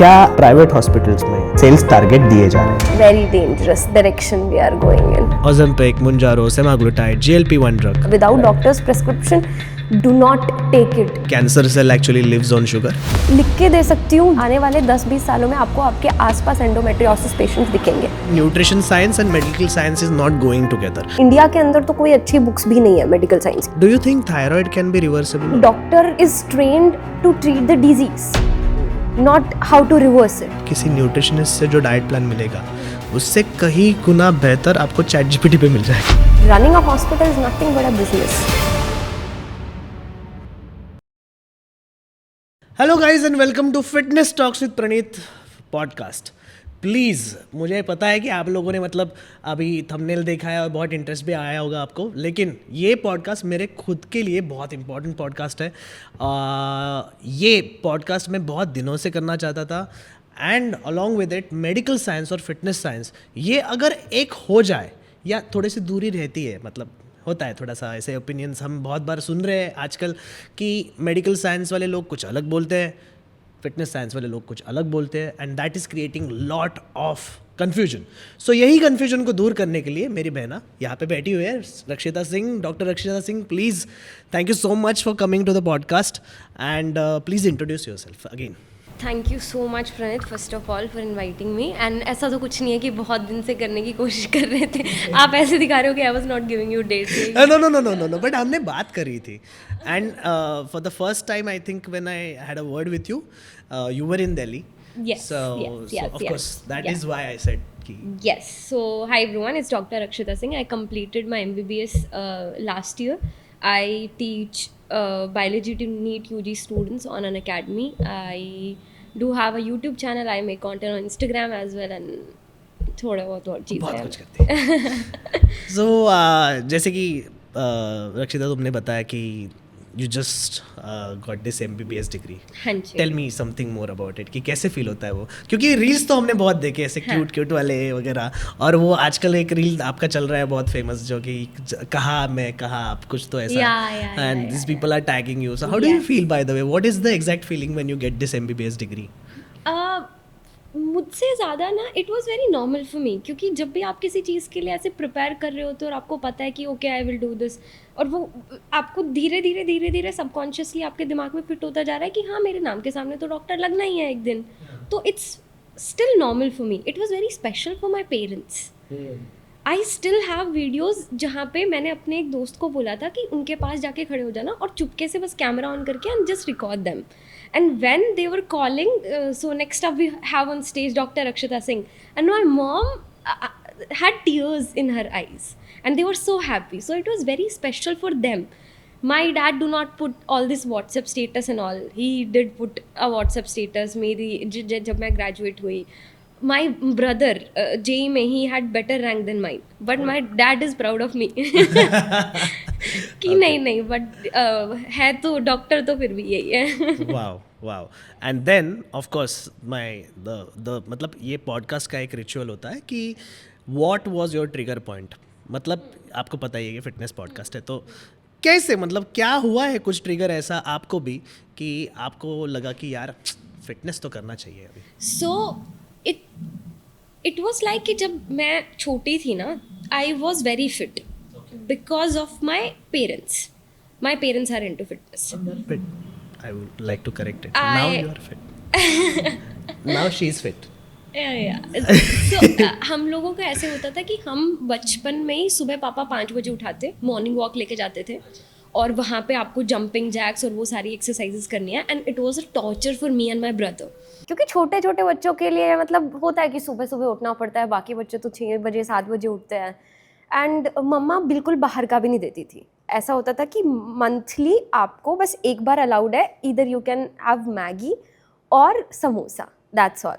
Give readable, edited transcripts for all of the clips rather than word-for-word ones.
क्या private hospitals में sales target दिए जा रहे हैं? Very dangerous direction we are going in. Ozempic, Mounjaro, semaglutide, GLP-1 drug. Without doctor's prescription, do not take it. Cancer cell actually lives on sugar. लिख के दे सकती हूँ, आने वाले 10-20 सालों में आपको आपके आसपास एंडोमेट्रियोसिस पेशेंट्स दिखेंगे. Nutrition science and medical science is not going together. India के अंदर तो कोई अच्छी बुक्स भी नहीं है medical science. Do you think thyroid can be reversible? Doctor is trained to treat the disease, not how to reverse it. किसी nutritionist से जो डाइट प्लान मिलेगा उससे कहीं गुना बेहतर आपको ChatGPT पे मिल जाएगा. Running a hospital is nothing but a business. Hello guys and welcome to fitness talks with Praneet podcast. Please, मुझे पता है कि आप लोगों ने अभी थंबनेल देखा है और बहुत इंटरेस्ट भी आया होगा आपको, लेकिन ये पॉडकास्ट मेरे खुद के लिए बहुत इंपॉर्टेंट पॉडकास्ट है. ये पॉडकास्ट मैं बहुत दिनों से करना चाहता था and along with it medical science और फिटनेस साइंस, ये अगर एक हो जाए या थोड़ी सी दूरी रहती है, होता है थोड़ा सा ऐसे ओपिनियंस हम बहुत बार सुन रहे हैं आजकल कि मेडिकल साइंस वाले लोग कुछ अलग बोलते हैं, फिटनेस साइंस वाले लोग कुछ अलग बोलते हैं, and that is creating lot of confusion. So यही कन्फ्यूजन को दूर करने के लिए मेरी बहना यहाँ पे बैठी हुई है, रक्षिता Singh, doctor Rakshita Singh. Please, thank you so much for coming to the podcast and please introduce yourself again. Thank you so much Praneet, first of all for inviting me. And ऐसा तो कुछ नहीं है कि बहुत दिन से करने की कोशिश कर रहे थे. आप ऐसे दिखा रहे हो कि I was not giving you date. No, but हमने बात करी थी and for the first time I think when I had a word with you, you were in Delhi. Yes, So of course that is why I said ki. Yes. So hi everyone, it's Dr. Rakshita Singh. I completed my MBBS last year. I teach biology to NEET UG students on an academy. I do have a YouTube channel. I make content on Instagram as well and थोड़ा बहुत और चीज़ें बहुत कुछ करते हैं. So जैसे कि रक्षिता तुमने बताया कि you just got this MBBS degree. हाँ जी. Tell me something more about it कि कैसे फील होता है वो, क्योंकि रील्स तो हमने बहुत देखे ऐसे क्यूट वाले वगैरह, और वो आजकल एक रील आपका चल रहा है बहुत फेमस जो कि कहा मैं कहा आप कुछ तो ऐसा, and this people are tagging you. So how do you feel by the way, what is the exact feeling when you get this MBBS डिग्री? मुझसे ज़्यादा ना it was very normal for me, क्योंकि जब भी आप किसी चीज़ के लिए ऐसे प्रिपेयर कर रहे होते हो और आपको पता है कि okay I will do this, और वो आपको धीरे धीरे सबकॉन्शियसली आपके दिमाग में फिट होता जा रहा है कि हाँ मेरे नाम के सामने तो डॉक्टर लगना ही है एक दिन. तो it's still normal for me. It was very special for my parents. I still have videos जहाँ पे मैंने अपने एक दोस्त को बोला था कि उनके पास जाके खड़े हो जाना और चुपके से बस कैमरा ऑन करके and just record them. And when they were calling, so next up we have on stage Dr. Rakshita Singh, and my mom had tears in her eyes, and they were so happy. So it was very special for them. My dad do not put all this WhatsApp status and all. He did put a WhatsApp status मेरी जब मैं graduate हुई. My brother JEE में he had better rank than mine, but my dad is proud of me. कि नहीं but है तो doctor तो फिर भी यही है. Wow. And then of course my the ये पॉडकास्ट का एक रिचुअल होता है कि what was your trigger point. आपको पता ही है कि फिटनेस पॉडकास्ट है, तो कैसे क्या हुआ है कुछ ट्रिगर ऐसा आपको भी कि आपको लगा कि यार फिटनेस तो करना चाहिए अभी? सो इट वॉज लाइक कि जब मैं छोटी थी ना, I was very fit because of my parents. My parents are into fitness. Fit. I would like to correct it. Now you are fit. Now she is fit. Yeah. So हम लोगों का ऐसे होता था कि हम बचपन में ही सुबह पापा 5 बजे उठाते, मॉर्निंग वॉक लेके जाते थे, और वहाँ पे आपको जंपिंग जैक्स और वो सारी एक्सरसाइजेस करनी है, and it was a torture for me and my brother. क्योंकि छोटे छोटे बच्चों के लिए होता है कि सुबह सुबह उठना पड़ता है, बाकी बच्चे तो 6 बजे 7 बजे उठते हैं. एंड मम्मा बिल्कुल बाहर का भी नहीं देती थी. ऐसा होता था कि मंथली आपको बस एक बार अलाउड है, इधर यू कैन हैव मैगी और समोसा, दैट्स ऑल.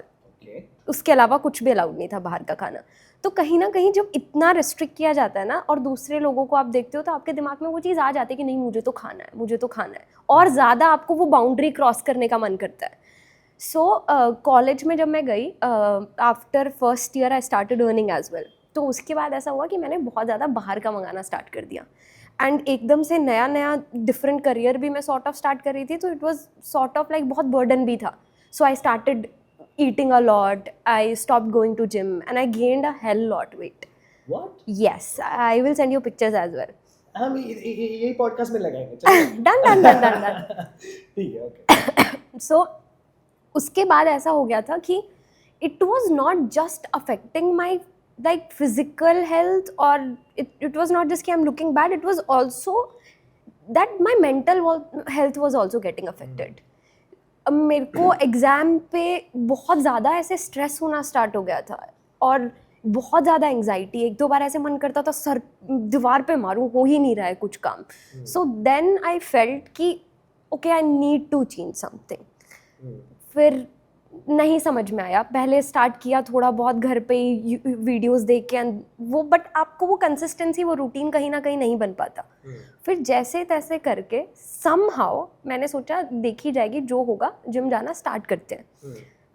उसके अलावा कुछ भी अलाउड नहीं था बाहर का खाना. तो कहीं ना कहीं जब इतना रिस्ट्रिक्ट किया जाता है ना, और दूसरे लोगों को आप देखते हो, तो आपके दिमाग में वो चीज़ आ जाती है कि नहीं मुझे तो खाना है, और ज़्यादा आपको वो बाउंड्री क्रॉस करने का मन करता है. सो कॉलेज में जब मैं गई, after first year I started earning as well. तो उसके बाद ऐसा हुआ कि मैंने बहुत ज़्यादा बाहर का मंगाना स्टार्ट कर दिया, एंड एकदम से नया डिफरेंट करियर भी मैं सॉर्ट ऑफ स्टार्ट कर रही थी. तो it was sort of like बहुत बर्डन भी था. So I started eating a lot. I stopped going to gym and I gained a hell lot weight. What? Yes, I will send you pictures as well. हम यही podcast में लगाएंगे चलिए Done. ठीक है ओके So उसके बाद ऐसा हो गया था कि it was not just affecting my like physical health, or it was not just कि I'm looking bad, it was also that my mental health was also getting affected. अब मेरे को एग्ज़ाम पे बहुत ज़्यादा ऐसे स्ट्रेस होना स्टार्ट हो गया था और बहुत ज़्यादा एंग्जाइटी. एक दो बार ऐसे मन करता था सर दीवार पे मारूं, हो ही नहीं रहा है कुछ काम. सो देन आई फेल्ट कि okay I need to change something. फिर नहीं समझ में आया. पहले स्टार्ट किया थोड़ा बहुत घर पे ही वीडियोस देख के वो, बट आपको वो कंसिस्टेंसी, वो रूटीन कहीं ना कहीं नहीं बन पाता. फिर जैसे तैसे करके समहाउ मैंने सोचा देखी जाएगी, जो होगा जिम जाना स्टार्ट करते हैं.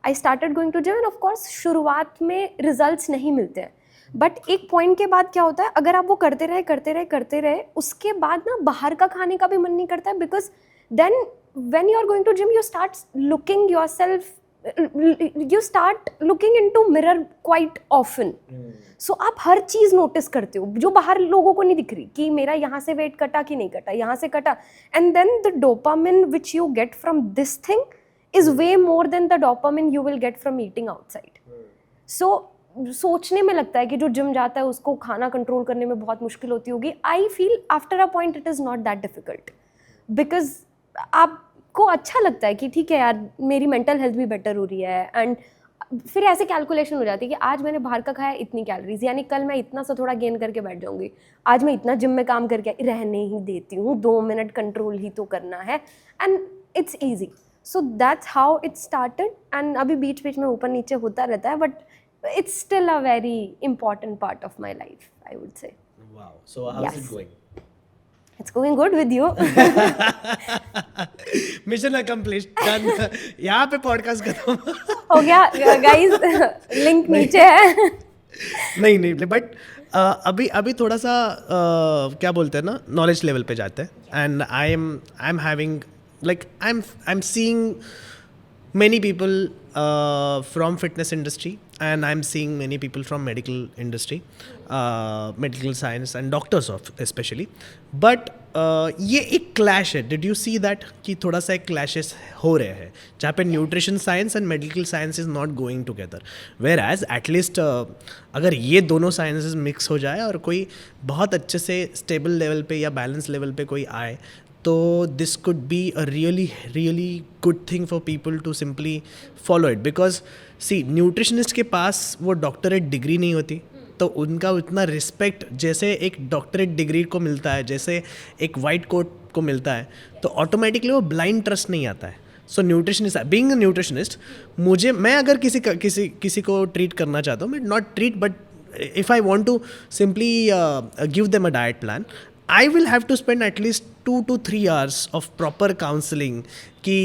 I started going to gym and of course शुरुआत में रिजल्ट्स नहीं मिलते हैं, बट एक पॉइंट के बाद क्या होता है, अगर आप वो करते रहे उसके बाद ना बाहर का खाने का भी मन नहीं करता है. Because then when you are going to gym you start looking yourself, you start looking into mirror quite often. So आप हर चीज़ नोटिस करते हो जो बाहर लोगों को नहीं दिख रही, कि मेरा यहाँ से वेट कटा कि नहीं कटा, यहाँ से कटा. And then the dopamine which you get from this thing is way more than the dopamine you will get from eating outside. So सोचने में लगता है कि जो जिम जाता है उसको खाना कंट्रोल करने में बहुत मुश्किल होती होगी. I feel after a point it is not that difficult, because आपको अच्छा लगता है कि ठीक है यार मेरी मेंटल हेल्थ भी बेटर हो रही है. एंड फिर ऐसे कैलकुलेशन हो जाती है कि आज मैंने बाहर का खाया इतनी कैलोरीज, यानी कल मैं इतना सा थोड़ा गेन करके बैठ जाऊंगी. आज मैं इतना जिम में काम करके रहने ही देती हूँ, 2 मिनट कंट्रोल ही तो करना है. And it's easy. So that's how it started. And अभी बीच बीच में ऊपर नीचे होता रहता है, but it's still a very important part of my life, I would say. Wow. So how's Yes. it going? It's going good with you. Mission accomplished, done. यहाँ पे podcast खत्म. हो गया गाइस, लिंक नीचे है. नहीं बट अभी थोड़ा सा क्या बोलते हैं ना, नॉलेज लेवल पे जाते हैं. And I am having like I am seeing many people from fitness industry, and I'm seeing many people from medical industry, medical science and doctors of especially. But ये एक क्लैश है. Did you see that कि थोड़ा सा एक clashes हो रहे हैं जहाँ पे nutrition science and medical science is not going together, whereas at least अगर ये दोनों साइंसेस मिक्स हो जाए और कोई बहुत अच्छे से स्टेबल लेवल पे या बैलेंस लेवल पे कोई आए, तो this could be a really good thing for people to simply follow it. Because see nutritionist के पास वो डॉक्टरेट डिग्री नहीं होती, तो उनका उतना रिस्पेक्ट जैसे एक डॉक्टरेट डिग्री को मिलता है, जैसे एक वाइट कोट को मिलता है, तो ऑटोमेटिकली वो ब्लाइंड ट्रस्ट नहीं आता है. So nutritionist, being a nutritionist, मैं अगर किसी को ट्रीट करना चाहता हूँ, मैं not treat but if I want to simply give them a diet plan, I will have to spend at least 2 to 3 hours of proper counseling कि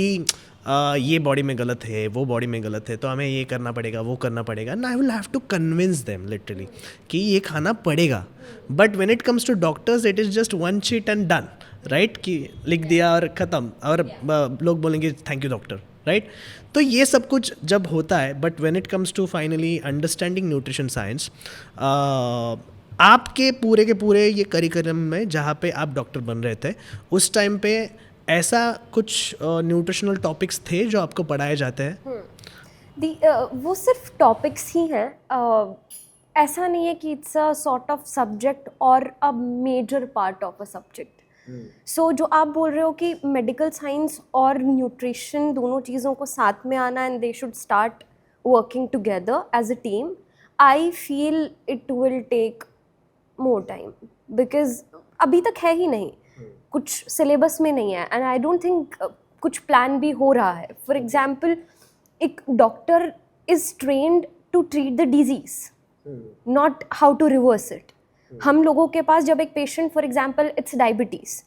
ये बॉडी में गलत है, वो बॉडी में गलत है, तो हमें ये करना पड़ेगा, वो करना पड़ेगा. And I will have to convince them literally कि ये खाना पड़ेगा. But when it comes to doctors it is just one sheet and done, right, कि लिख दिया और ख़त्म, और लोग बोलेंगे थैंक यू डॉक्टर, राइट. तो ये सब कुछ जब होता है, but when it comes to finally understanding nutrition science, आपके पूरे के पूरे ये करिकुलम में जहाँ पे आप डॉक्टर बन रहे थे, उस टाइम पे ऐसा कुछ न्यूट्रिशनल टॉपिक्स थे जो आपको पढ़ाए जाते हैं? वो सिर्फ टॉपिक्स ही हैं. ऐसा नहीं है कि it's a sort of subject और a major part of a subject. So जो आप बोल रहे हो कि मेडिकल साइंस और न्यूट्रिशन दोनों चीज़ों को साथ में आना and they should start working together as a team, I feel it will take more time, because अभी तक है ही नहीं, कुछ सिलेबस में नहीं है. एंड आई डोंट थिंक कुछ प्लान भी हो रहा है. फॉर एग्जाम्पल, एक doctor is trained to treat the disease, not how to reverse it. हम लोगों के पास जब एक patient, for example it's diabetes,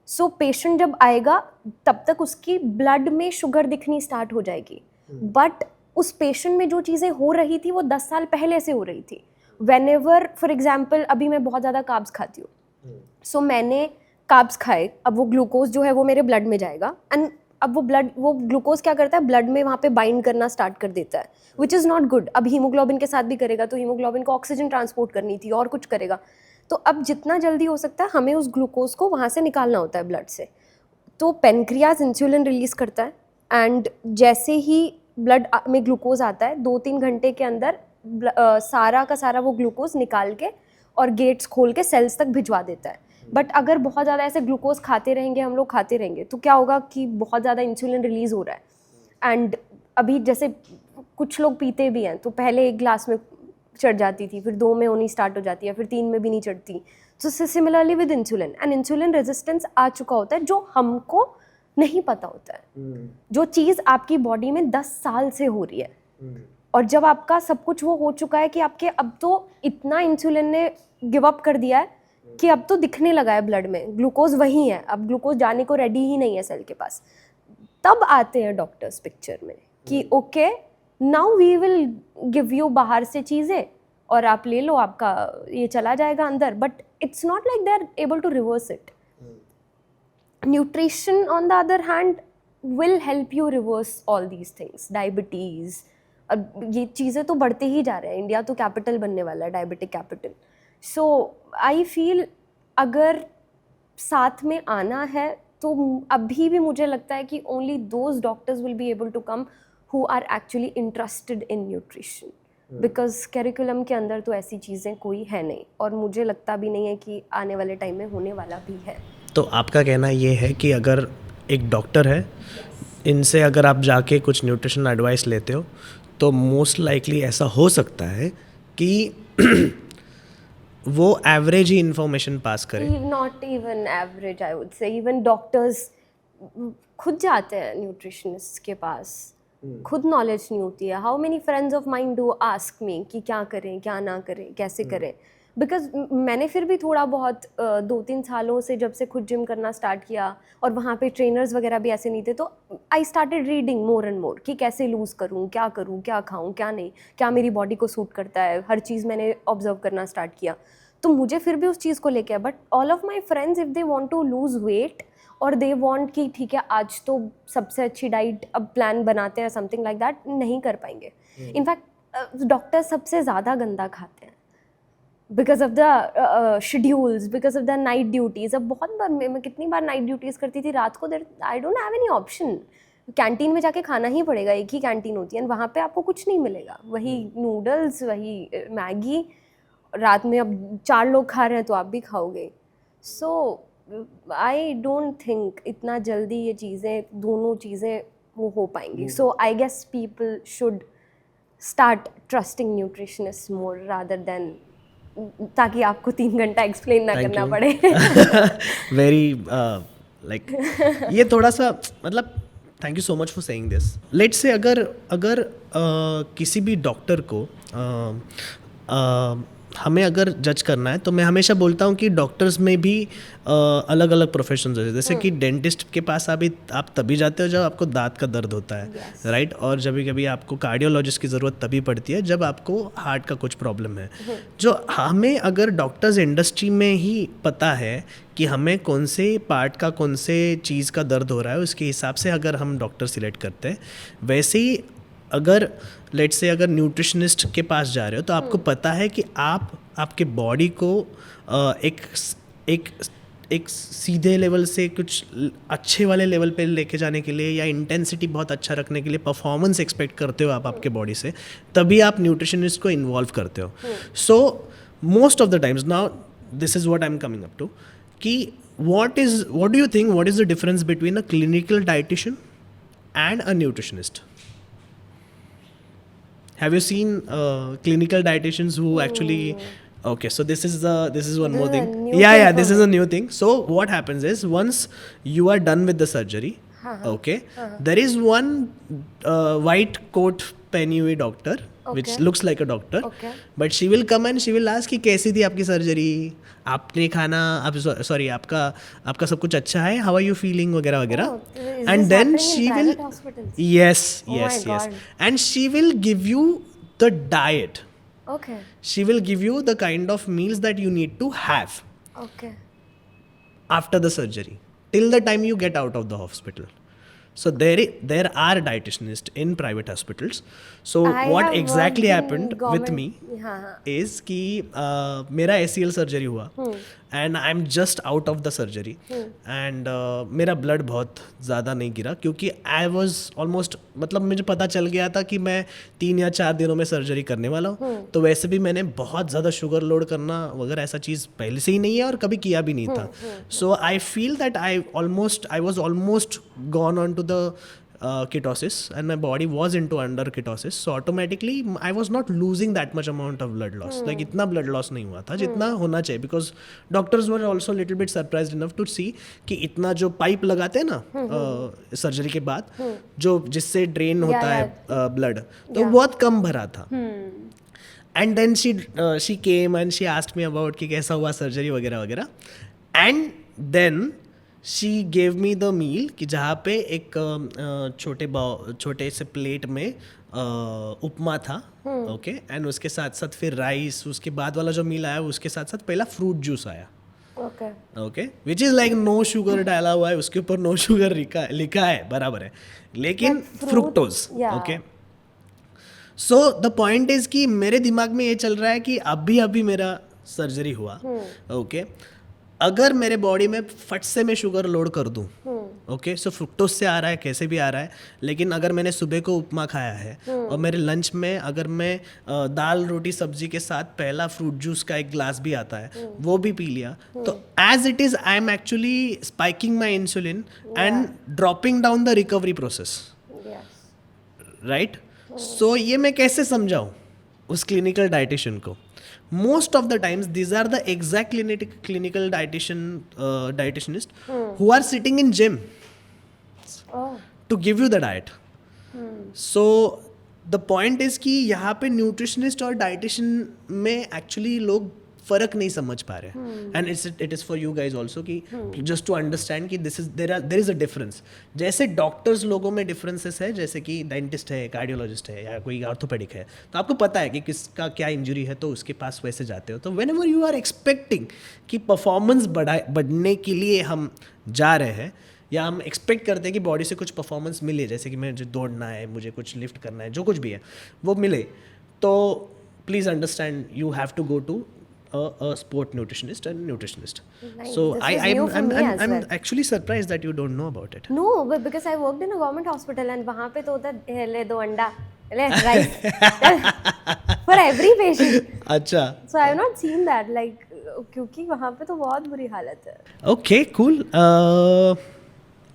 so patient जब आएगा तब तक उसकी ब्लड में शुगर दिखनी स्टार्ट हो जाएगी, बट उस पेशेंट में जो चीज़ें हो रही थी वो 10 साल पहले से हो रही थी. Whenever, फॉर एग्जाम्पल, अभी मैं बहुत ज़्यादा कार्ब्स खाती हूँ, सो मैंने कार्ब्स खाए, अब वो ग्लूकोज जो है वो मेरे ब्लड में जाएगा, एंड अब वो ग्लूकोज क्या करता है, ब्लड में वहाँ पे बाइंड करना स्टार्ट कर देता है, विच इज़ नॉट गुड. अब हीमोग्लोबिन के साथ भी करेगा, तो हीमोग्लोबिन को ऑक्सीजन ट्रांसपोर्ट करनी थी और कुछ करेगा. तो अब जितना जल्दी हो सकता है हमें उस ग्लूकोज को वहाँ से निकालना होता है ब्लड से. तो पेनक्रियाज इंसुलिन रिलीज करता है, एंड जैसे ही ब्लड में ग्लूकोज आता है 2-3 घंटे के अंदर सारा का सारा वो ग्लूकोज निकाल के और गेट्स खोल के सेल्स तक भिजवा देता है. बट अगर बहुत ज़्यादा ऐसे ग्लूकोज खाते रहेंगे, हम लोग खाते रहेंगे, तो क्या होगा कि बहुत ज़्यादा इंसुलिन रिलीज़ हो रहा है. एंड अभी जैसे कुछ लोग पीते भी हैं, तो पहले 1 ग्लास में चढ़ जाती थी, फिर 2 में होनी स्टार्ट हो जाती है, फिर 3 में भी नहीं चढ़ती. तो similarly with insulin, and insulin resistance आ चुका होता है जो हमको नहीं पता होता है. जो चीज़ आपकी बॉडी में 10 साल से हो रही है, और जब आपका सब कुछ वो हो चुका है कि आपके अब तो इतना इंसुलिन ने गिव अप कर दिया है कि अब तो दिखने लगा है ब्लड में, ग्लूकोज वही है, अब ग्लूकोज जाने को रेडी ही नहीं है सेल के पास, तब आते हैं डॉक्टर्स पिक्चर में कि okay now we will give you बाहर से चीज़ें और आप ले लो, आपका ये चला जाएगा अंदर. But it's not like they are able to reverse it. Nutrition on the other hand will help you reverse all these things. Diabetes, अब ये चीज़ें तो बढ़ते ही जा रहे हैं. इंडिया तो कैपिटल बनने वाला है, diabetic capital. So I feel अगर साथ में आना है तो अभी भी मुझे लगता है कि only those doctors will be able to come who are actually interested in nutrition, because curriculum के अंदर तो ऐसी चीज़ें कोई है नहीं, और मुझे लगता भी नहीं है कि आने वाले टाइम में होने वाला भी है. तो आपका कहना ये है कि अगर एक डॉक्टर है, इनसे अगर आप जाके कुछ न्यूट्रिशन एडवाइस लेते हो तो मोस्ट लाइकली ऐसा हो सकता है कि वो एवरेज ही इंफॉर्मेशन पास करे. Not even average, I would say even doctors खुद जाते हैं न्यूट्रिशनिस्ट के पास, खुद नॉलेज नहीं होती है. How many friends of mind do ask me कि क्या करें, क्या ना करें, कैसे करें. बिकॉज मैंने फिर भी थोड़ा बहुत 2-3 सालों से जब से खुद जिम करना स्टार्ट किया, और वहाँ पे ट्रेनर्स वगैरह भी ऐसे नहीं थे, तो I started reading more and more कि कैसे लूज़ करूँ, क्या खाऊँ, क्या नहीं, क्या मेरी बॉडी को सूट करता है. हर चीज़ मैंने ऑब्जर्व करना स्टार्ट किया, तो मुझे फिर भी उस चीज़ को लेके. But all of my friends if they want to lose weight और दे वॉन्ट कि ठीक है आज तो सबसे अच्छी डाइट अब प्लान बनाते हैं, समथिंग लाइक दैट, नहीं कर पाएंगे. इनफैक्ट डॉक्टर सबसे ज़्यादा गंदा खाते हैं because of the schedules, because of the night duties. अब बहुत बार मैं कितनी बार नाइट ड्यूटीज़ करती थी रात को, I don't have any option, canteen में जाके खाना ही पड़ेगा. एक ही कैंटीन होती है, वहाँ पे आपको कुछ नहीं मिलेगा, वही नूडल्स, वही मैगी. रात में अब 4 लोग खा रहे हैं तो आप भी खाओगे. सो आई डोंट थिंक इतना जल्दी ये चीज़ें, दोनों चीज़ें वो हो पाएंगी. So I guess people should start trusting nutritionist more rather than, ताकि आपको 3 घंटा एक्सप्लेन ना करना पड़े. वेरी लाइक ये थोड़ा सा मतलब thank you so much for saying this. Let's say अगर किसी भी डॉक्टर को हमें अगर जज करना है, तो मैं हमेशा बोलता हूँ कि डॉक्टर्स में भी अलग अलग प्रोफेशंस होते हैं. जैसे कि डेंटिस्ट के पास आप तभी जाते हो जब आपको दांत का दर्द होता है, राइट. और जब कभी आपको कार्डियोलॉजिस्ट की ज़रूरत तभी पड़ती है जब आपको हार्ट का कुछ प्रॉब्लम है. जो हमें अगर डॉक्टर्स इंडस्ट्री में ही पता है कि हमें कौन से पार्ट का कौन से चीज़ का दर्द हो रहा है, उसके हिसाब से अगर हम डॉक्टर सिलेक्ट करते हैं, वैसे ही अगर लेट्स से अगर न्यूट्रिशनिस्ट के पास जा रहे हो तो आपको पता है कि आपके बॉडी को एक सीधे लेवल से कुछ अच्छे वाले लेवल पे लेके जाने के लिए, या इंटेंसिटी बहुत अच्छा रखने के लिए परफॉर्मेंस एक्सपेक्ट करते हो आप आपके बॉडी से, तभी आप न्यूट्रिशनिस्ट को इन्वॉल्व करते हो. So most of the times, now this is what I am coming up to, कि what do you think, what is the difference between a clinical dietitian and a nutritionist? Have you seen clinical dietitians who actually okay, so this is one more thing. This is a new thing. So what happens is, once you are done with the surgery, okay, there is one white coat pehni हुई doctor, which looks like a doctor, but she will come and she will ask कि कैसी थी आपकी surgery, आपने खाना, आपका सब कुछ अच्छा है, how are you feeling वगैरह वगैरह. And then she will yes and she will give you the diet. Okay. She will give you the kind of meals that you need to have Okay. after the surgery till the time you get out of the hospital. So there are dietitianists in private hospitals. So I what have exactly worked in happened with me हाँ, is कि मेरा ACL surgery हुआ and I am just out of the surgery and मेरा blood बहुत ज़्यादा नहीं गिरा क्योंकि आई वॉज ऑलमोस्ट मतलब मुझे पता चल गया था कि मैं 3 या 4 दिनों में सर्जरी करने वाला हूँ. तो वैसे भी मैंने बहुत ज़्यादा शुगर लोड करना वगैरह ऐसा चीज़ पहले से ही नहीं है और कभी किया भी नहीं था. So I feel that I was almost gone on to the ketosis and my body was into under ketosis, so automatically I was not losing that much amount of blood loss. Like इतना blood loss नहीं हुआ था जितना होना चाहिए, because doctors were also little bit surprised enough to see कि इतना जो पाइप लगाते हैं ना सर्जरी के बाद जो जिससे ड्रेन होता है ब्लड, तो बहुत कम भरा था. And then she came and she asked me about कि कैसा हुआ सर्जरी वगैरह वगैरह, and then she gave me the meal कि जहाँ पे एक छोटे से प्लेट में उपमा था, ओके, एंड उसके साथ साथ फिर राइस, उसके बाद वाला जो मील आया उसके साथ साथ पहला फ्रूट जूस आया, okay, which is like no sugar डाला हुआ है, उसके ऊपर नो शुगर लिखा है बराबर है, लेकिन fructose, okay. So the point is कि मेरे दिमाग में ये चल रहा है कि अभी मेरा सर्जरी हुआ, ओके, अगर मेरे बॉडी में फट से मैं शुगर लोड कर दूं, ओके, सो फ्रुक्टोज से आ रहा है, कैसे भी आ रहा है, लेकिन अगर मैंने सुबह को उपमा खाया है और मेरे लंच में अगर मैं दाल रोटी सब्जी के साथ पहला फ्रूट जूस का एक ग्लास भी आता है वो भी पी लिया, तो as it is I am actually spiking my insulin and dropping down the recovery process, right. So ये मैं कैसे समझाऊँ उस क्लिनिकल डाइटिशियन को? Most of the times these are the exact clinical dietitianists who are sitting in gym to give you the diet. So the point is कि यहाँ पे nutritionist और डाइटिशियन में एक्चुअली लोग फ़र्क नहीं समझ पा रहे हैं, and it is for you guys also कि जस्ट टू अंडरस्टैंड कि देयर इज़ अ डिफरेंस. जैसे डॉक्टर्स लोगों में डिफरेंसेस है, जैसे कि डेंटिस्ट है, कार्डियोलॉजिस्ट है, या कोई ऑर्थोपेडिक है, तो आपको पता है कि किसका क्या इंजरी है, तो उसके पास वैसे जाते हो. तो whenever you are expecting कि परफॉर्मेंस बढ़ने के लिए हम जा रहे हैं, या हम एक्सपेक्ट करते हैं कि बॉडी से कुछ परफॉर्मेंस मिले, जैसे कि मुझे दौड़ना है, मुझे कुछ लिफ्ट करना है, जो कुछ भी है वो मिले, तो please understand you have to go to a sport nutritionist and nutritionist. Nice. So I'm actually surprised that you don't know about it. No, but because I worked in a government hospital and वहाँ पे तो होता है ले 2 अंडा, ले rice for every patient. अच्छा. So I have not seen that, like क्योंकि वहाँ पे तो बहुत बुरी हालत है. Okay, cool.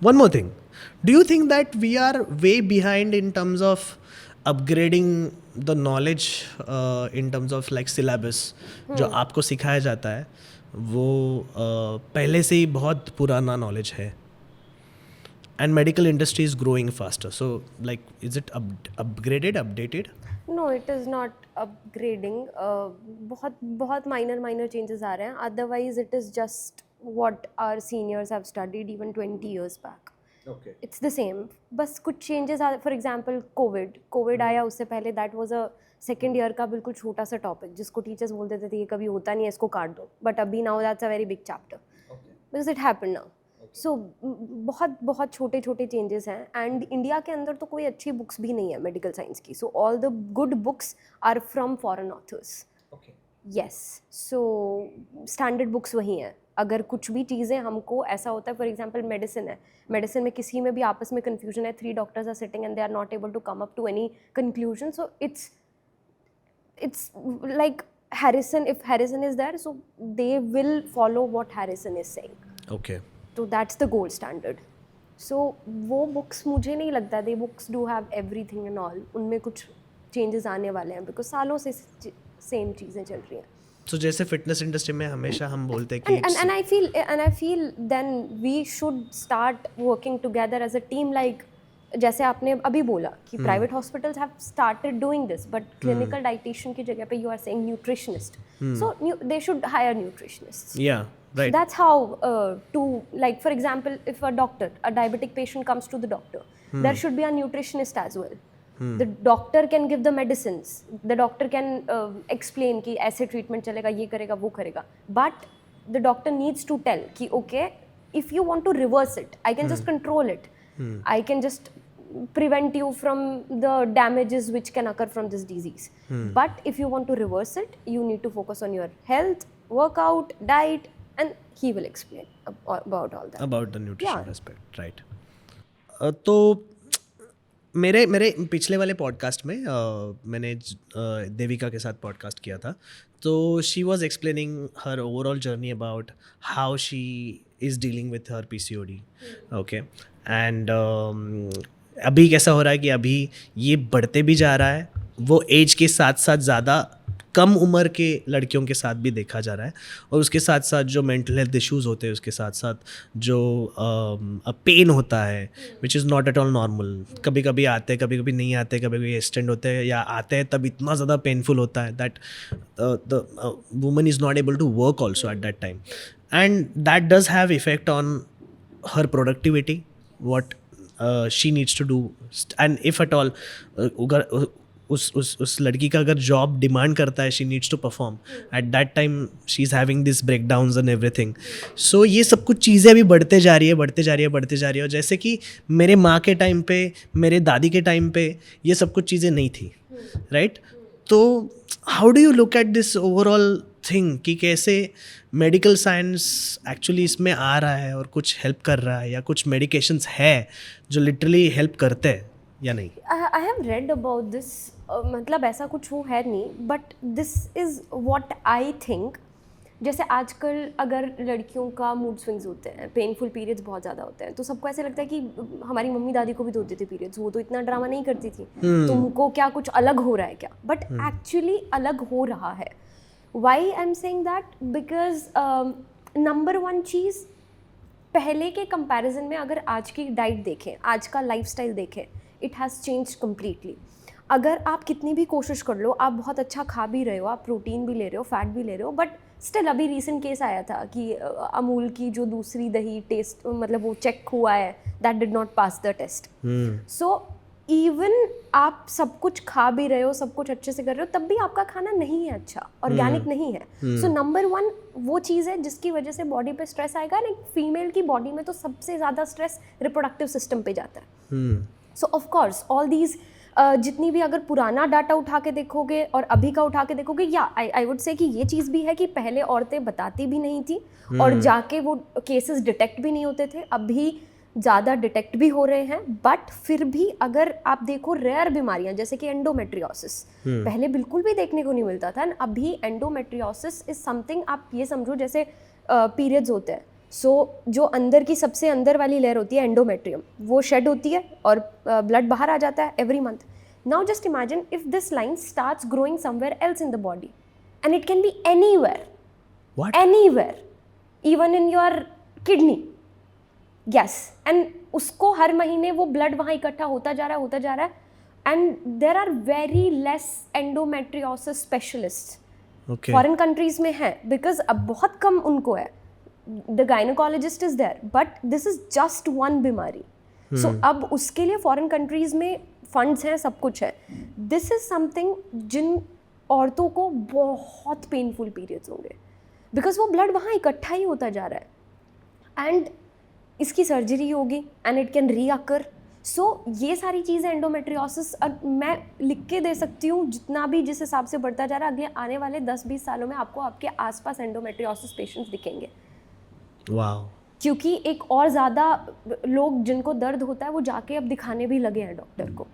One more thing. Do you think that we are way behind in terms of upgrading the knowledge in terms of like syllabus? जो आपको सिखाया जाता है वो पहले से ही बहुत पुराना नॉलेज है, and medical industry is growing faster, so like is it updated? No, it is not upgrading. बहुत minor changes आ रहे हैं. Otherwise it is just what our seniors have studied even 20 years back. Okay. It's the same. बस कुछ changes uh, for example COVID आया, उससे पहले that was a second year का बिल्कुल छोटा सा topic जिसको teachers बोल देते थे ये कभी होता नहीं है, इसको काट दो, but अभी now that's a very big chapter. Okay. Because it happened now. Okay. So बहुत छोटे changes हैं, and India के अंदर तो कोई अच्छी books भी नहीं है medical science की, so all the good books are from foreign authors. Okay. Yes, so standard books वही हैं. अगर कुछ भी चीज़ें हमको ऐसा होता है, फॉर एग्जांपल मेडिसिन है, मेडिसिन में किसी में भी आपस में कन्फ्यूजन है, 3 doctors are sitting and they are not able to come up to any conclusion, so it's like Harrison, if Harrison is there, so they will follow what Harrison is saying. Okay. So that's the gold standard. So वो books मुझे नहीं लगता, they books do have everything and all, उनमें कुछ changes आने वाले हैं because सालों से same चीज़ें चल रही हैं. So जैसे फिटनेस इंडस्ट्री में हमेशा हम बोलते हैं कि and I feel then we should start working together as a team, like जैसे आपने अभी बोला कि private hospitals have started doing this, but clinical dietitian की जगह पे you are saying nutritionist, so they should hire nutritionists. Yeah right. That's how to, like for example, if a diabetic patient comes to the doctor, there should be a nutritionist as well. The doctor can give the medicines, the doctor can explain कि ऐसे treatment चलेगा, ये करेगा, वो करेगा, but the doctor needs to tell कि okay, if you want to reverse it, I can just control it, I can just prevent you from the damages which can occur from this disease. But if you want to reverse it, you need to focus on your health, workout, diet, and he will explain about all that. About the nutrition Yeah. aspect, right? तो मेरे पिछले वाले podcast में मैंने देविका के साथ podcast किया था, तो she was explaining her overall journey about how she is dealing with her PCOD. Okay, and अभी कैसा हो रहा है कि अभी ये बढ़ते भी जा रहा है, वो एज के साथ साथ ज़्यादा कम उम्र के लड़कियों के साथ भी देखा जा रहा है, और उसके साथ साथ जो मेंटल हेल्थ इश्यूज़ होते हैं, उसके साथ साथ जो पेन होता है which is not at all normal. कभी कभी आते हैं, कभी कभी नहीं आते, कभी कभी एक्सटेंड होते हैं, या आते हैं तब इतना ज़्यादा पेनफुल होता है that the woman is not able to work also at that time, and that does have effect on her productivity, what she needs to do. And if at all अगर उस लड़की का अगर जॉब डिमांड करता है, she needs to perform, at that time she is having this breakdowns and everything. So ये सब कुछ चीज़ें अभी बढ़ते जा रही है. और जैसे कि मेरे माँ के टाइम पे, मेरे दादी के टाइम पे ये सब कुछ चीज़ें नहीं थी, राइट? तो how do you look at this overall thing कि कैसे मेडिकल साइंस एक्चुअली इसमें आ रहा है और कुछ हेल्प कर रहा है, या कुछ मेडिकेशंस है जो लिटरली हेल्प करते हैं या नहीं? I have read about this. मतलब ऐसा कुछ वो है नहीं, but this is what I think. जैसे आजकल अगर लड़कियों का मूड स्विंग्स होते हैं, पेनफुल पीरियड्स बहुत ज़्यादा होते हैं, तो सबको ऐसे लगता है कि हमारी मम्मी दादी को भी तो होते थे पीरियड्स, वो तो इतना ड्रामा नहीं करती थी, तुमको क्या कुछ अलग हो रहा है क्या? बट एक्चुअली अलग हो रहा है. Why I am saying that? Because number one चीज़, पहले के कंपैरिजन में अगर आज की डाइट देखें, आज का लाइफस्टाइल देखें, इट हैज़ चेंज्ड कम्प्लीटली. अगर आप कितनी भी कोशिश कर लो, आप बहुत अच्छा खा भी रहे हो, आप प्रोटीन भी ले रहे हो, फैट भी ले रहे हो, बट स्टिल अभी रीसेंट केस आया था कि अमूल की जो दूसरी दही टेस्ट, मतलब वो चेक हुआ है, that did not pass the test. So even आप सब कुछ खा भी रहे हो, सब कुछ अच्छे से कर रहे हो, तब भी आपका खाना नहीं है अच्छा, ऑर्गेनिक नहीं है. सो नंबर वन वो चीज़ है जिसकी वजह से बॉडी पे स्ट्रेस आएगा. एक फीमेल की बॉडी में तो सबसे ज़्यादा स्ट्रेस रिप्रोडक्टिव सिस्टम पे जाता है. सो ऑफ कोर्स ऑल दीज जितनी भी अगर पुराना डाटा उठा के देखोगे और अभी का उठा के देखोगे, या आई वुड से कि ये चीज़ भी है कि पहले औरतें बताती भी नहीं थी और जाके वो केसेस डिटेक्ट भी नहीं होते थे. अभी ज़्यादा डिटेक्ट भी हो रहे हैं, बट फिर भी अगर आप देखो रेयर बीमारियां जैसे कि एंडोमेट्रियोसिस, पहले बिल्कुल भी देखने को नहीं मिलता था. अभी एंडोमेट्रियोसिस इज समथिंग, आप ये समझो जैसे पीरियड्स होते हैं, सो जो अंदर की सबसे अंदर वाली लेयर होती है एंडोमेट्रियम, वो शेड होती है और ब्लड बाहर आ जाता है every month. Now just imagine if this line starts growing somewhere else in the body, and it can be anywhere, even in your kidney. Yes, and उसको हर महीने वो ब्लड वहाँ इकट्ठा होता जा रहा है, and there are very less endometriosis specialist. Foreign countries में है, बिकॉज अब बहुत कम उनको है. The gynaecologist is there, but this is just one बीमारी. सो अब उसके लिए फॉरेन कंट्रीज में फंड्स हैं, सब कुछ है. दिस इज समथिंग जिन औरतों को बहुत पेनफुल पीरियड्स होंगे, बिकॉज वो ब्लड वहाँ इकट्ठा ही होता जा रहा है, एंड इसकी सर्जरी होगी एंड इट कैन रीअकर. सो ये सारी चीज़ें एंडोमेट्रियोसिस, मैं लिख के दे सकती हूँ जितना भी जिस हिसाब से बढ़ता जा रहा है, अगले आने वाले 10-20 सालों में आपको आपके आसपास एंडोमेट्रियोसिस पेशेंट्स दिखेंगे. वाह. क्योंकि एक और ज़्यादा लोग जिनको दर्द होता है वो जाके अब दिखाने भी लगे हैं डॉक्टर को.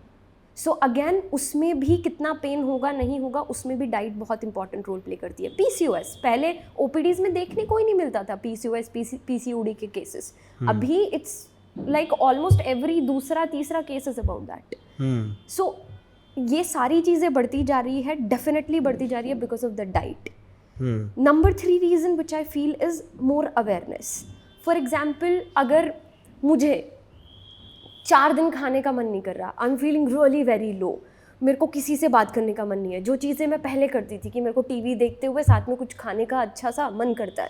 सो अगेन उसमें भी कितना पेन होगा नहीं होगा, उसमें भी डाइट बहुत इंपॉर्टेंट रोल प्ले करती है. PCOS पहले OPDs में देखने को ही नहीं मिलता था, PCOS PCOD के केसेस. अभी इट्स लाइक ऑलमोस्ट एवरी दूसरा तीसरा केस इज अबाउट दैट. सो ये सारी चीज़ें बढ़ती जा रही है, डेफिनेटली बढ़ती जा रही है because of the diet. Number 3 reason which I feel is more awareness. For example, अगर मुझे 4 दिन खाने का मन नहीं कर रहा, I am feeling really very low, मेरे को किसी से बात करने का मन नहीं है, जो चीज़ें मैं पहले करती थी कि मेरे को TV देखते हुए साथ में कुछ खाने का अच्छा सा मन करता है,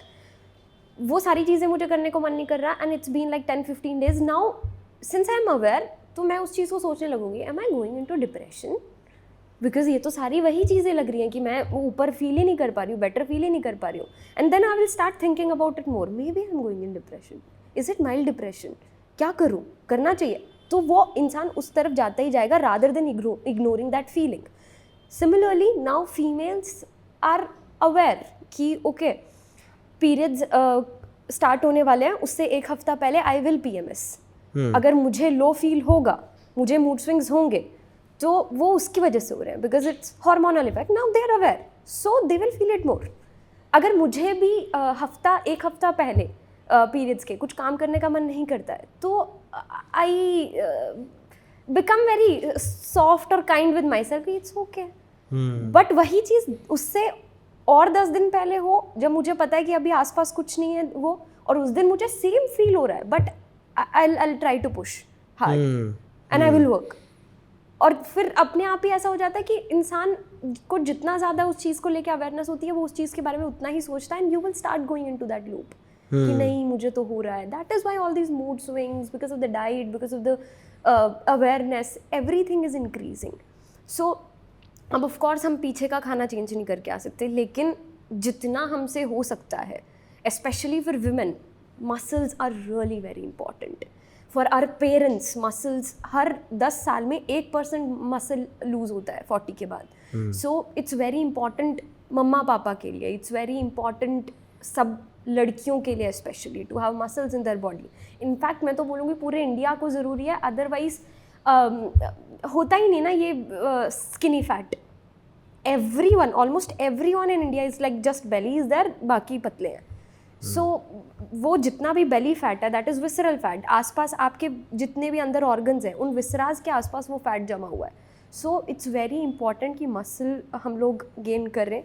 वो सारी चीज़ें मुझे करने को मन नहीं कर रहा. And it's been like 10-15 days now since I am aware, तो मैं उस चीज़ को सोचने लगूंगी, am I going into depression? Because ये तो सारी वही चीज़ें लग रही हैं कि मैं ऊपर फील ही नहीं कर पा रही हूँ, बेटर फील ही नहीं कर पा रही हूँ. And then I will start thinking about it more, maybe I am going in depression. Is it mild depression? क्या करूँ, करना चाहिए, तो वो इंसान उस तरफ जाता ही जाएगा rather than ignoring that feeling. Similarly now females are aware कि ओके पीरियड्स स्टार्ट होने वाले हैं, उससे एक हफ्ता पहले आई विल PMS. अगर मुझे लो फील होगा, मुझे मूड स्विंग्स होंगे, तो वो उसकी वजह से हो रहे हैं because it's hormonal effect. Now they are aware so they will feel it more. अगर मुझे भी एक हफ्ता पहले पीरियड्स के कुछ काम करने का मन नहीं करता है, तो आई बिकम वेरी सॉफ्ट और kind with my self. It's okay. But वही चीज़ उससे और 10 दिन पहले हो, जब मुझे पता है कि अभी आसपास कुछ नहीं है वो, और उस दिन मुझे सेम फील हो रहा है, but I'll try to push hard and I will work. और फिर अपने आप ही ऐसा हो जाता है कि इंसान को जितना ज़्यादा उस चीज़ को लेके अवेयरनेस होती है, वो उस चीज़ के बारे में उतना ही सोचता है, and you will start going into that loop कि नहीं मुझे तो हो रहा है. That is why all these mood swings, because of the diet, because of the awareness, everything is increasing. So अब ऑफ कोर्स हम पीछे का खाना चेंज नहीं करके आ सकते, लेकिन जितना हमसे हो सकता है, specially for women, muscles are really very important. For our parents muscles, हर 10 साल में 1% मसल लूज होता है 40 के बाद. सो इट्स वेरी इंपॉर्टेंट मम्मा पापा के लिए, इट्स वेरी इंपॉर्टेंट सब लड़कियों के लिए specially to have muscles in their body. In fact मैं तो बोलूँगी पूरे इंडिया को ज़रूरी है, अदरवाइज होता ही नहीं ना ये skinny fat. everyone, almost everyone in India is like just belly is there, बाकी पतले हैं. सो वो जितना भी बेली फैट है दैट इज़ विसरल फैट. आसपास आपके जितने भी अंदर ऑर्गन्स हैं, उन विसराज के आसपास वो फैट जमा हुआ है. सो इट्स वेरी इंपॉर्टेंट कि मसल हम लोग गेन करें,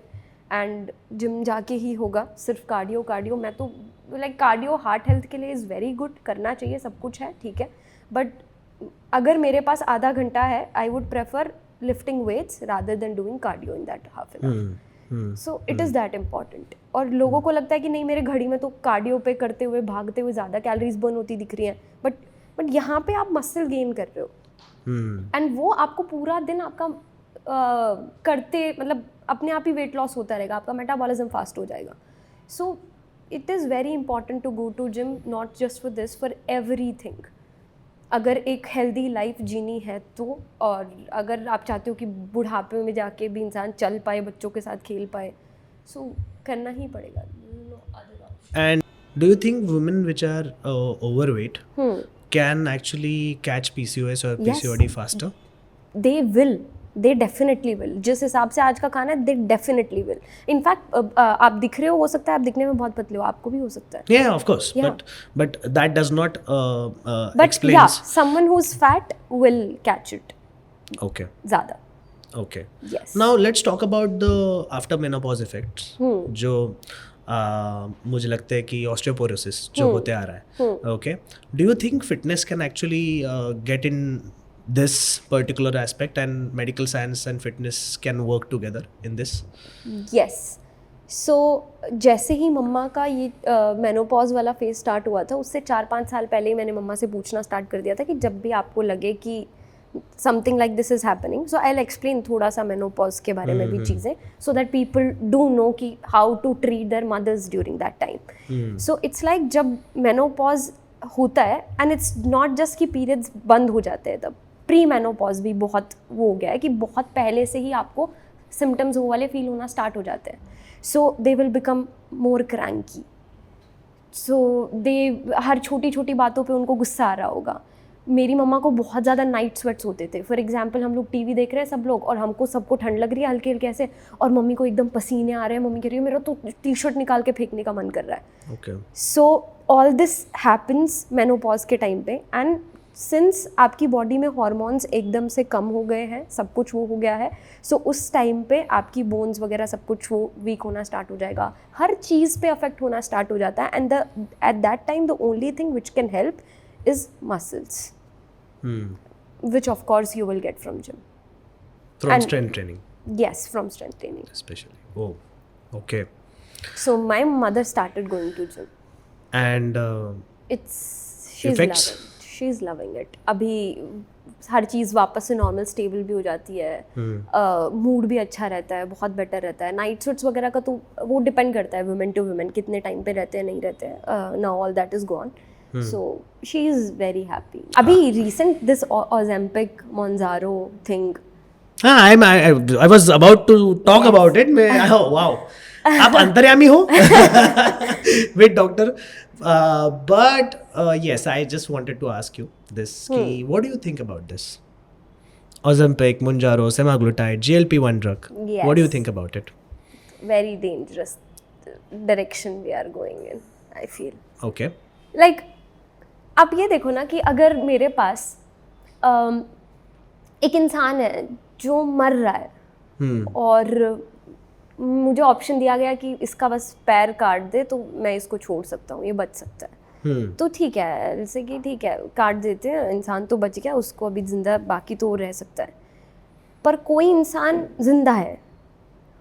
एंड जिम जाके ही होगा. सिर्फ कार्डियो मैं तो लाइक कार्डियो हार्ट हेल्थ के लिए इज़ वेरी गुड, करना चाहिए, सब कुछ है ठीक है, बट अगर मेरे पास आधा घंटा है, I would prefer lifting weights rather than doing cardio in that half an hour. So it is that important. और लोगों को लगता है कि नहीं मेरे घड़ी में तो कार्डियो पे करते हुए भागते हुए ज़्यादा कैलोरीज बर्न होती दिख रही हैं, बट यहाँ पे आप मसल गेन कर रहे हो, एंड वो आपको पूरा दिन आपका करते मतलब अपने आप ही वेट लॉस होता रहेगा, आपका मेटाबॉलिज्म फास्ट हो जाएगा. So it is very important to go to gym, not just for this, for everything. अगर एक हेल्दी लाइफ जीनी है तो, और अगर आप चाहते हो कि बुढ़ापे में जाके भी इंसान चल पाए, बच्चों के साथ खेल पाए, सो करना ही पड़ेगा. And do you think women which are overweight can actually catch PCOS or PCOD faster? They definitely will. जिस हिसाब से आज का खाना है, they definitely will. In fact, आप दिख रहे हो सकता है आप दिखने में बहुत पतले हो, आपको भी हो सकता है. Yeah, of course. Yeah. But that does not But explains. yeah, someone who's fat will catch it. Okay. ज़्यादा. Okay. Yes. Now let's talk about the after menopause effects. जो मुझे लगता है कि osteoporosis जो होते आ रहा है. Okay. Do you think fitness can actually get in this particular aspect, and medical science and fitness can work together in this? Yes. So जैसे ही मम्मा का ये मेनोपॉज वाला फेज स्टार्ट हुआ था, उससे 4-5 साल पहले ही मैंने मम्मा से पूछना स्टार्ट कर दिया था कि जब भी आपको लगे कि something like this is happening, so I will explain थोड़ा सा मेनोपॉज के बारे में भी चीज़ें, so that people do know कि how to treat their mothers during that time. So it's like जब मेनोपॉज होता है, एंड इट्स नॉट जस्ट कि पीरियड्स बंद हो जाते हैं, तब प्री मेनोपॉज भी बहुत वो हो गया है कि बहुत पहले से ही आपको सिम्टम्स वो वाले फील होना स्टार्ट हो जाते हैं. So they will become more cranky. So they हर छोटी छोटी बातों पे उनको गुस्सा आ रहा होगा. मेरी मम्मा को बहुत ज़्यादा नाइट स्वेट्स होते थे. फॉर एग्जांपल हम लोग टीवी देख रहे हैं सब लोग, और हमको सबको ठंड लग रही है हल्के हल्के ऐसे, और मम्मी को एकदम पसीने आ रहे हैं. मम्मी कह रही है मेरा तो टी शर्ट निकाल के फेंकने का मन कर रहा है. Okay. So all this happens menopause के टाइम पे, एंड सिंस आपकी बॉडी में हॉर्मोन्स एकदम से कम हो गए हैं, सब कुछ वो हो गया है, सो उस टाइम पे आपकी बोन्स वगैरह सब कुछ वो वीक होना स्टार्ट हो जाएगा, हर चीज़ पे अफेक्ट होना स्टार्ट हो जाता है. And eight that time the only thing which can help is muscles, which of course you will get from gym. From strength training. Yes, from strength training. Especially. Oh, okay. So my mother started going to gym. And She's effects? She's loving it. अभी हर चीज़ वापस से normal stable भी हो जाती है, mood भी अच्छा रहता है, बहुत बेटर रहता है. नाइट स्वेट्स वगैरह का तो वो डिपेंड करता है वुमेन टू वुमेन, कितने टाइम पे रहते हैं नहीं रहते हैं. Now all that is gone. So she is very happy. अभी recent this Ozempic Monjaro thing. I was about to talk about it. Oh, wow. आप अंतर्यामी हो with doctor. But yes, I just wanted to ask you this. कि what do you think about this? Ozempic, Mounjaro, semaglutide, GLP-1 drug. Yes. What do you think about it? Very dangerous direction we are going in, I feel. Okay. Like आप ये देखो ना कि अगर मेरे पास एक इंसान है जो मर रहा है और मुझे ऑप्शन दिया गया कि इसका बस पैर काट दे तो मैं इसको छोड़ सकता हूँ, ये बच सकता है, तो ठीक है, जैसे कि ठीक है काट देते हैं, इंसान तो बच गया, उसको अभी जिंदा, बाकी तो रह सकता है। पर कोई इंसान जिंदा है,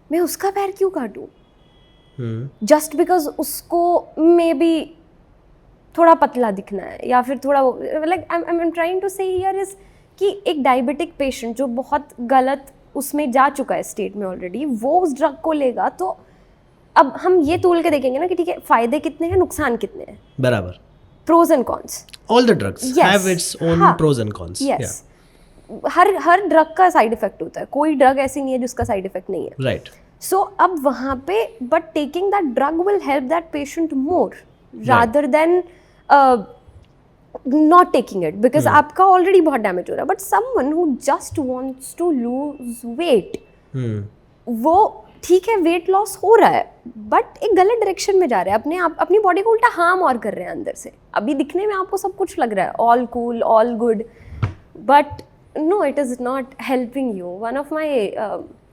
मैं उसका पैर क्यों काटूँ? जस्ट बिकॉज उसको मे बी थोड़ा पतला दिखना है या फिर थोड़ा like I am trying to say here is कि एक डायबिटिक पेशेंट जो बहुत गलत उसमें जा चुका है स्टेट में ऑलरेडी, वो उस ड्रग को लेगा, तो अब हम ये तोल के देखेंगे ना कि ठीक है फायदे कितने हैं, नुकसान कितने हैं, बराबर, pros and cons. All the drugs have its own pros and cons. Yes, हर ड्रग का साइड इफेक्ट होता है, कोई ड्रग ऐसी नहीं है जिसका साइड इफेक्ट नहीं है, राइट। सो अब वहाँ पे but taking that drug will help that patient more rather than not taking it because आपका ऑलरेडी बहुत डैमेज हो रहा है। But someone who just wants to lose weight, वो ठीक है वेट लॉस हो रहा है बट एक गलत डायरेक्शन में जा रहा है, अपनी बॉडी को उल्टा हार्म और कर रहे हैं अंदर से। अभी दिखने में आपको सब कुछ लग रहा है all cool all good, but no it is not helping you. One of my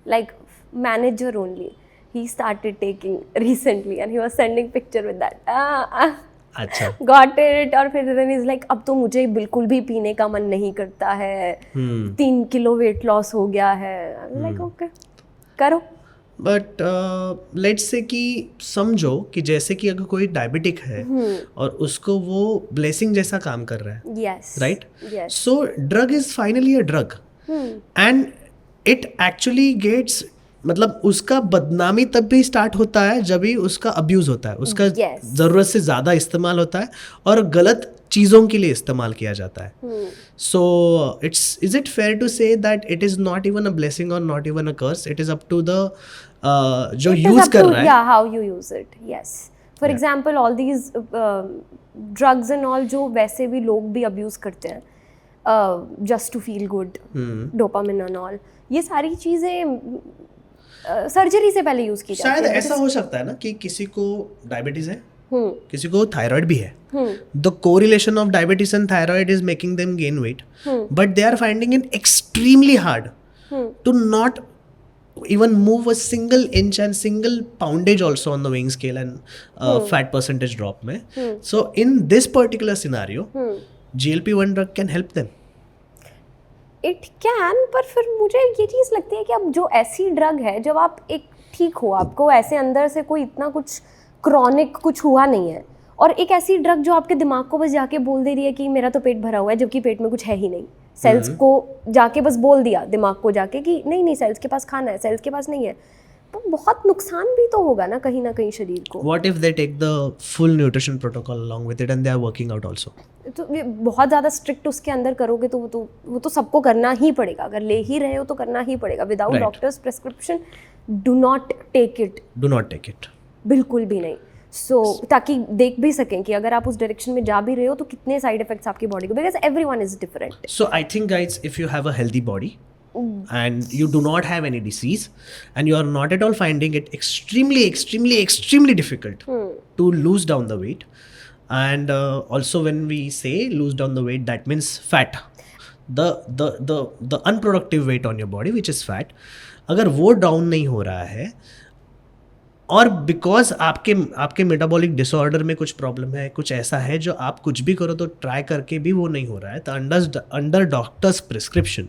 like manager only, he started taking recently and he was sending picture with that अच्छा got it, और फिर then he's like अब तो मुझे बिल्कुल भी पीने का मन नहीं करता है, 3 किलो वेट लॉस हो गया है। लाइक ओके करो। बट लेट्स से कि समझो कि जैसे कि अगर कोई डायबिटिक है और उसको वो ब्लेसिंग जैसा काम कर रहा है, yes right, yes, so drug is finally a drug and it actually gets, मतलब उसका बदनामी तब भी स्टार्ट होता है जब भी उसका अब्यूज होता है, उसका ज़रूरत से ज़्यादा इस्तेमाल होता है और गलत चीज़ों के लिए इस्तेमाल किया जाता है। So is it fair to say that it is not even a blessing और not even a curse, it is up to the जो यूज़ कर रहा है, या how you use it. Yes, for example all these drugs and all जो वैसे भी लोग भी अब्यूज करते हैं just to feel good, dopamine and all, ये सारी चीज़ें सर्जरी से पहले यूज की जाती है। शायद ऐसा हो सकता है ना कि किसी को डायबिटीज है, किसी को थायराइड भी है, the correlation of diabetes and thyroid is making them gain weight, but they are finding it extremely hard to not even move a single inch and single poundage also on the weighing scale and fat percentage drop mein. So in this particular scenario GLP-1 drug can help them. It can, पर फिर मुझे ये चीज़ लगती है कि अब जो ऐसी ड्रग है, जब आप एक ठीक हो, आपको ऐसे अंदर से कोई इतना कुछ क्रॉनिक कुछ हुआ नहीं है, और एक ऐसी ड्रग जो आपके दिमाग को बस जाके बोल दे रही है कि मेरा तो पेट भरा हुआ है, जबकि पेट में कुछ है ही नहीं, सेल्स को जाके बस बोल दिया दिमाग को जाके कि नहीं नहीं सेल्स के पास खाना है, सेल्स के पास नहीं है, तो बहुत नुकसान भी तो होगा ना कहीं शरीर को। What if they take the full nutrition protocol along with it and they are working out also? तो ये बहुत ज़्यादा स्ट्रिक्ट उसके अंदर करोगे तो वो तो सबको करना ही पड़ेगा, अगर ले ही रहे हो तो करना ही पड़ेगा, without doctor's prescription do not take it, बिल्कुल भी नहीं। सो ताकि देख भी सकें कि अगर आप उस डायरेक्शन में जा भी रहे हो तो कितने साइड इफेक्ट्स आपकी बॉडी को, because everyone is different. So I think guys, if you have a healthy body and you do not have any disease and you are not at all finding it extremely difficult to lose down the weight, and also when we say lose down the weight, that means fat, the unproductive weight on your body which is fat, अगर वो down नहीं हो रहा है और because आपके metabolic disorder में कुछ प्रॉब्लम है, कुछ ऐसा है जो आप कुछ भी करो तो ट्राई करके भी वो नहीं हो रहा है, तो under doctor's prescription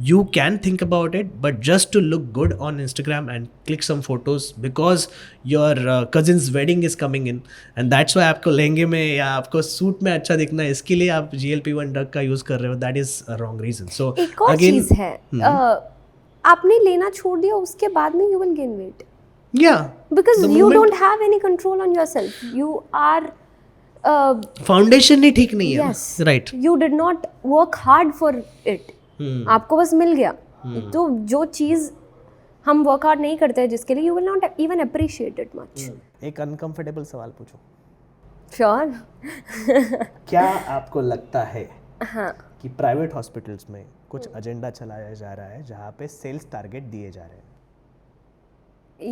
you can think about it, but just to look good on Instagram and click some photos because your cousin's wedding is coming in and that's why आपको लहंगे में या आपको सूट में अच्छा दिखना है, इसके लिए आप GLP-1 ड्रग का यूज कर रहे हो, that is a wrong reason. So एक और चीज है, आपने लेना छोड़ दिया उसके बाद में you will gain weight, yeah, because you don't have any control on yourself, you are foundation ही ठीक नहीं है Yes. Right You did not work hard for it. आपको बस मिल गया. तो जो चीज़ हम वर्क हार्ड नहीं करते हैं जिसके लिए, you will not even appreciate it much. एक अनकंफर्टेबल सवाल पूछो, श्योर. क्या आपको लगता है हाँ. कि प्राइवेट हॉस्पिटल्स में कुछ एजेंडा चलाया जा रहा है जहाँ पे सेल्स टारगेट दिए जा रहे हैं?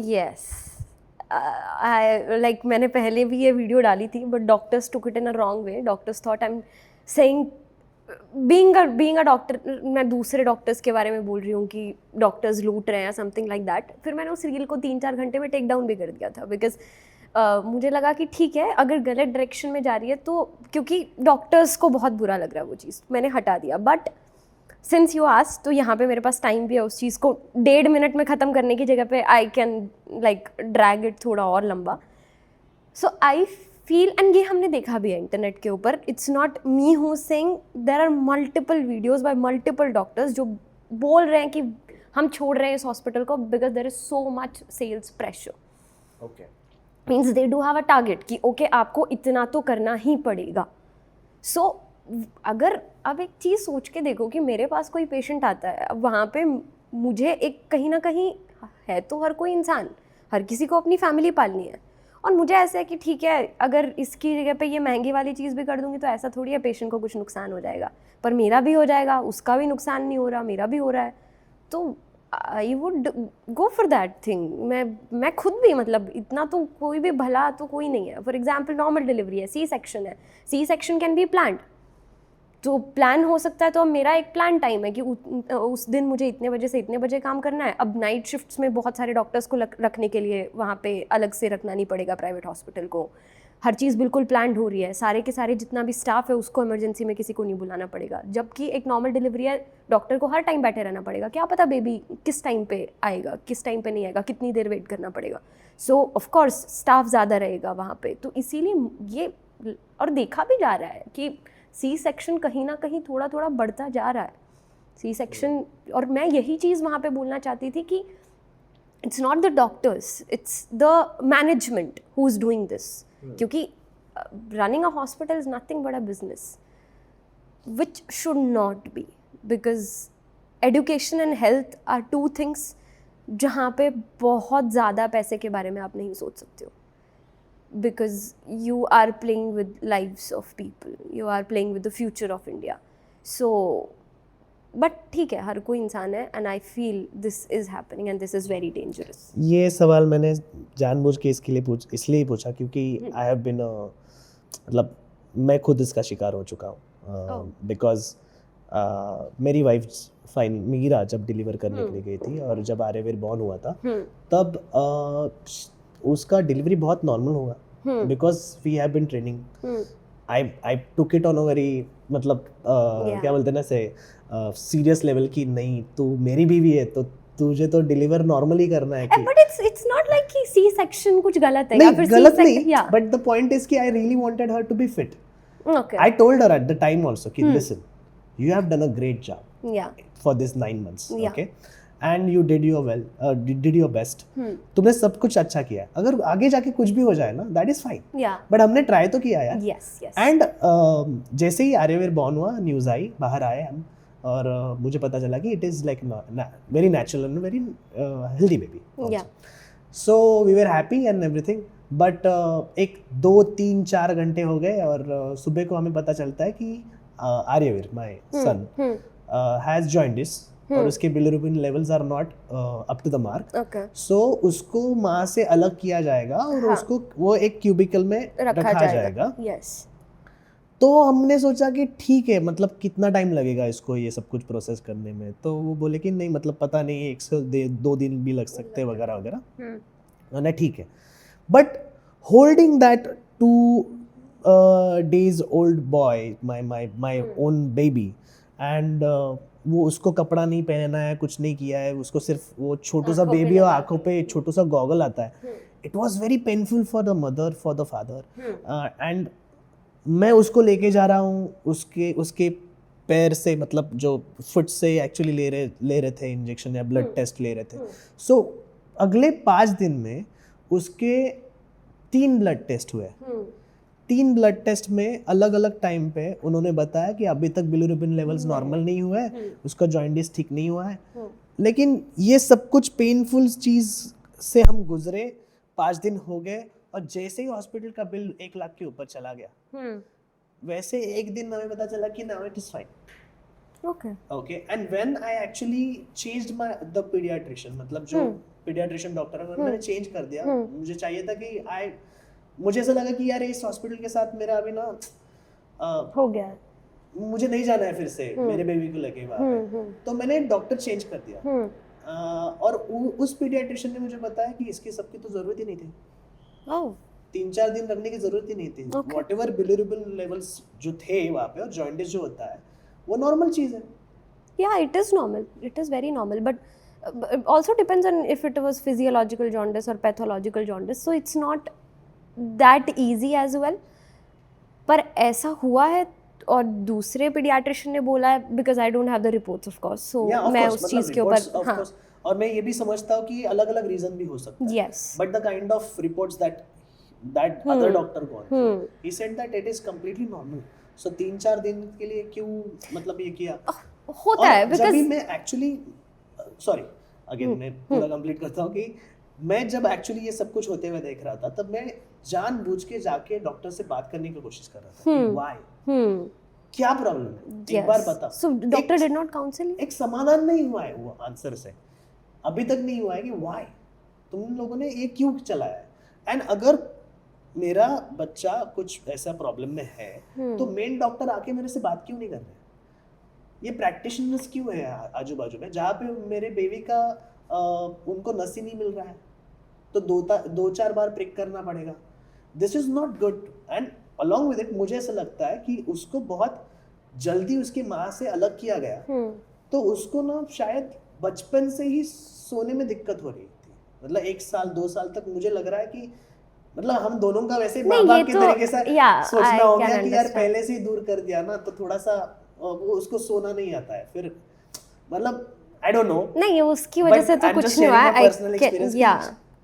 Yes. Like मैंने पहले भी ये वीडियो डाली थी, but doctors took it in a wrong way. Doctors thought I'm saying being a doctor, मैं दूसरे डॉक्टर्स के बारे में बोल रही हूँ कि डॉक्टर्स लूट रहे हैं, समथिंग लाइक दैट. फिर मैंने उस रील को 3-4 घंटे में टेक डाउन भी कर दिया था, बिकॉज मुझे लगा कि ठीक है, अगर गलत डायरेक्शन में जा रही है तो, क्योंकि डॉक्टर्स को बहुत बुरा लग रहा है वो चीज़, मैंने हटा दिया. बट सिंस यू आस्क्ड, तो यहाँ पे मेरे पास टाइम भी है उस चीज़ को 1.5 मिनट में ख़त्म करने की जगह पे I can like drag it थोड़ा और लंबा. सो आई फील, एंड ये हमने देखा भी है इंटरनेट के ऊपर, it's not me who saying, there are multiple videos by multiple doctors जो बोल रहे हैं कि हम छोड़ रहे हैं इस हॉस्पिटल को because there is so much sales pressure. Okay, means they do have a target कि ओके आपको इतना तो करना ही पड़ेगा. सो अगर अब एक चीज़ सोच के देखो कि मेरे पास कोई पेशेंट आता है, अब वहाँ पे मुझे एक कहीं ना कहीं है, तो हर कोई इंसान, हर किसी को अपनी फैमिली पालनी है, और मुझे ऐसा है कि ठीक है, अगर इसकी जगह पे ये महंगी वाली चीज़ भी कर दूंगी तो ऐसा थोड़ी है पेशेंट को कुछ नुकसान हो जाएगा, पर मेरा भी हो जाएगा, उसका भी नुकसान नहीं हो रहा, मेरा भी हो रहा है. तो I would go for that thing. मैं खुद भी, मतलब इतना तो कोई भी भला तो कोई नहीं है. फॉर एग्जाम्पल नॉर्मल डिलीवरी है, सी सेक्शन है, C section can be planned, तो प्लान हो सकता है. तो अब मेरा एक प्लान टाइम है कि उस दिन मुझे इतने बजे से इतने बजे काम करना है. अब नाइट शिफ्ट्स में बहुत सारे डॉक्टर्स को रखने के लिए वहाँ पे अलग से रखना नहीं पड़ेगा प्राइवेट हॉस्पिटल को. हर चीज़ बिल्कुल प्लान्ड हो रही है, सारे के सारे जितना भी स्टाफ है उसको इमरजेंसी में किसी को नहीं बुलाना पड़ेगा. जबकि एक नॉर्मल डिलीवरी है, डॉक्टर को हर टाइम बैठे रहना पड़ेगा, क्या पता बेबी किस टाइम पे आएगा, किस टाइम पे नहीं आएगा, कितनी देर वेट करना पड़ेगा. सो ऑफकोर्स स्टाफ ज़्यादा रहेगा वहाँ पे. तो इसीलिए ये, और देखा भी जा रहा है कि सी सेक्शन कहीं ना कहीं थोड़ा थोड़ा बढ़ता जा रहा है, सी सेक्शन. और मैं यही चीज़ वहाँ पे बोलना चाहती थी कि it's not the doctors, it's the management who is doing this. क्योंकि running a hospital is nothing but a business which should not be, because education and health are 2 things जहाँ पे बहुत ज़्यादा पैसे के बारे में आप नहीं सोच सकते हो. Because you are playing with lives of people, you are playing with the future of India. So, but ठीक है, हर कोई इंसान है, and I feel this is happening and this is very dangerous. ये सवाल मैंने जानबूझ के इसलिए पूछा क्योंकि आई हैव बिन, मतलब मैं खुद इसका शिकार हो चुका हूँ. बिकॉज मेरी वाइफ मीरा जब डिलीवर करने के लिए गई थी और जब आर्यवीर बॉर्न हुआ था, तब उसका डिलीवरी बहुत नॉर्मल हुआ, because we have been training. I took it on a very, मतलब क्या बोलते हैं ना से, सीरियस लेवल की, नहीं तू मेरी बीवी है तो तुझे तो डिलीवर नॉर्मली करना है. बट इट्स नॉट लाइक कि सी सेक्शन कुछ गलत है, नहीं, या फिर गलत नहीं, yeah. But the point is कि I really wanted her to be fit. Okay. I told her at the time also कि listen, you have done a great job Yeah. for this 9 months, Yeah. okay, and you did your best. तुमने सब कुछ अच्छा किया है. अगर आगे जाके कुछ भी हो जाए ना, that is fine. Yeah. But हमने ट्राई तो किया यार. Yes, yes. And जैसे ही आर्यवीर बॉर्न हुआ, न्यूज़ आई, बाहर आए हम, और मुझे पता चला कि it is like very natural and very healthy baby. Yeah. So we were happy and everything. But एक 2-3-4 घंटे हो गए और सुबह को हमें पता चलता है कि Aryaveer, my son, has joined this, और उसके bilirubin levels are not up to the mark. So उसको माँ से अलग किया जाएगा और उसको वो एक क्यूबिकल में रखा जाएगा. Yes. तो हमने सोचा कि ठीक है, मतलब कितना टाइम लगेगा इसको ये सब कुछ प्रोसेस करने में. तो वो बोले कि नहीं, मतलब पता नहीं, 1-2 दिन भी लग सकते हैं वगैरह वगैरह. मैंने ठीक है, but holding that 2 days old boy, my own baby, and वो उसको कपड़ा नहीं पहना है, कुछ नहीं किया है, उसको सिर्फ वो छोटू सा बेबी और आंखों पे छोटू सा गॉगल आता है. It was very painful for the mother, for the father. And मैं उसको लेके जा रहा हूँ, उसके पैर से, मतलब जो फुट से एक्चुअली ले रहे थे इंजेक्शन या ब्लड टेस्ट ले रहे थे. सो अगले 5 दिन में उसके 3 ब्लड टेस्ट हुए. 3 ब्लड टेस्ट में अलग अलग टाइम पे उन्होंने बताया कि अभी तक बिलिरुबिन लेवल्स नॉर्मल नहीं हुआ है, उसका जॉइंटिस ठीक नहीं हुआ है। लेकिन ये सब कुछ पेनफुल चीज़ से हम गुजरे, 5 दिन हो गए और जैसे ही हॉस्पिटल का बिल 1 लाख के ऊपर चला गया, वैसे एक दिन हमें पता चला कि now it is fine. Okay, and when I actually changed the pediatrician, मतलब जो pediatrician डॉक्टर है मैंने चेंज कर दिया। मुझे चाहिए था कि मुझे ऐसा लगा कि यार इस हॉस्पिटल के साथ मेरा अभी ना हो गया, मुझे नहीं जाना है फिर से मेरे बेबी को लेके वहाँ पे। तो मैंने डॉक्टर चेंज कर दिया और उस पीडियाट्रिशियन ने मुझे बताया कि इसकी सबकी तो जरूरत ही नहीं थी। 3-4 दिन रखने की जरूरत ही नहीं थी। व्हाटएवर बिलिरुबिन लेवल्स जो थे वहाँ पे और जॉइंटिस जो होता है वो नॉर्मल चीज है। Yeah, it is normal. It is very normal, but it also depends on if it was physiological jaundice or pathological jaundice. So it's not that easy as well. पर ऐसा हुआ है और दूसरे pediatrician ने बोला है, because I don't have the reports of course. So मैं उस चीज के ऊपर हाँ। और मैं ये भी समझता हूँ कि अलग-अलग रीजन भी हो सकता है। Yes. But the kind of reports that other doctor got, he said that it is completely normal. So 3-4 दिन के लिए क्यों मतलब ये किया होता है, because जब मैं एक्चुअली सॉरी अगेन मैं पूरा कंप्लीट करता हूँ कि मैं जब एक्चुअली ये सब कुछ होते हुए देख रहा था तब मैं जानबूझ के जाके डॉक्टर से बात करने की कोशिश कर रहा था कि व्हाई क्या प्रॉब्लम है, एक बार बता। So doctor did not council, एक समाधान नहीं हुआ है वो आंसर से, अभी तक नहीं हुआ है कि व्हाई तुम लोगों ने ये क्यों चलाया है। एंड अगर मेरा बच्चा कुछ ऐसा प्रॉब्लम में है तो मेन डॉक्टर आके मेरे से बात क्यों नहीं कर रहे? ये प्रैक्टिशनर्स क्यों है आजू बाजू में जहाँ पे मेरे बेबी का उनको नस ही नहीं मिल रहा है तो 2-4 बार प्रिक करना पड़ेगा। This is not good. And along with it मुझे ऐसा लगता है कि उसको बहुत जल्दी उसकी माँ से अलग किया गया तो उसको ना शायद बचपन से ही सोने में दिक्कत हो रही थी। मतलब 1 साल 2 साल तक मुझे लग रहा है कि मतलब हम दोनों का वैसे माँ बाप के तरीके से सोचना हो गया कि यार पहले से ही दूर कर दिया ना तो थोड़ा सा वो उसको सोना नहीं आता है फिर मतलब आई डोंट नो। नहीं उसकी वजह से तो कुछ नहीं हुआ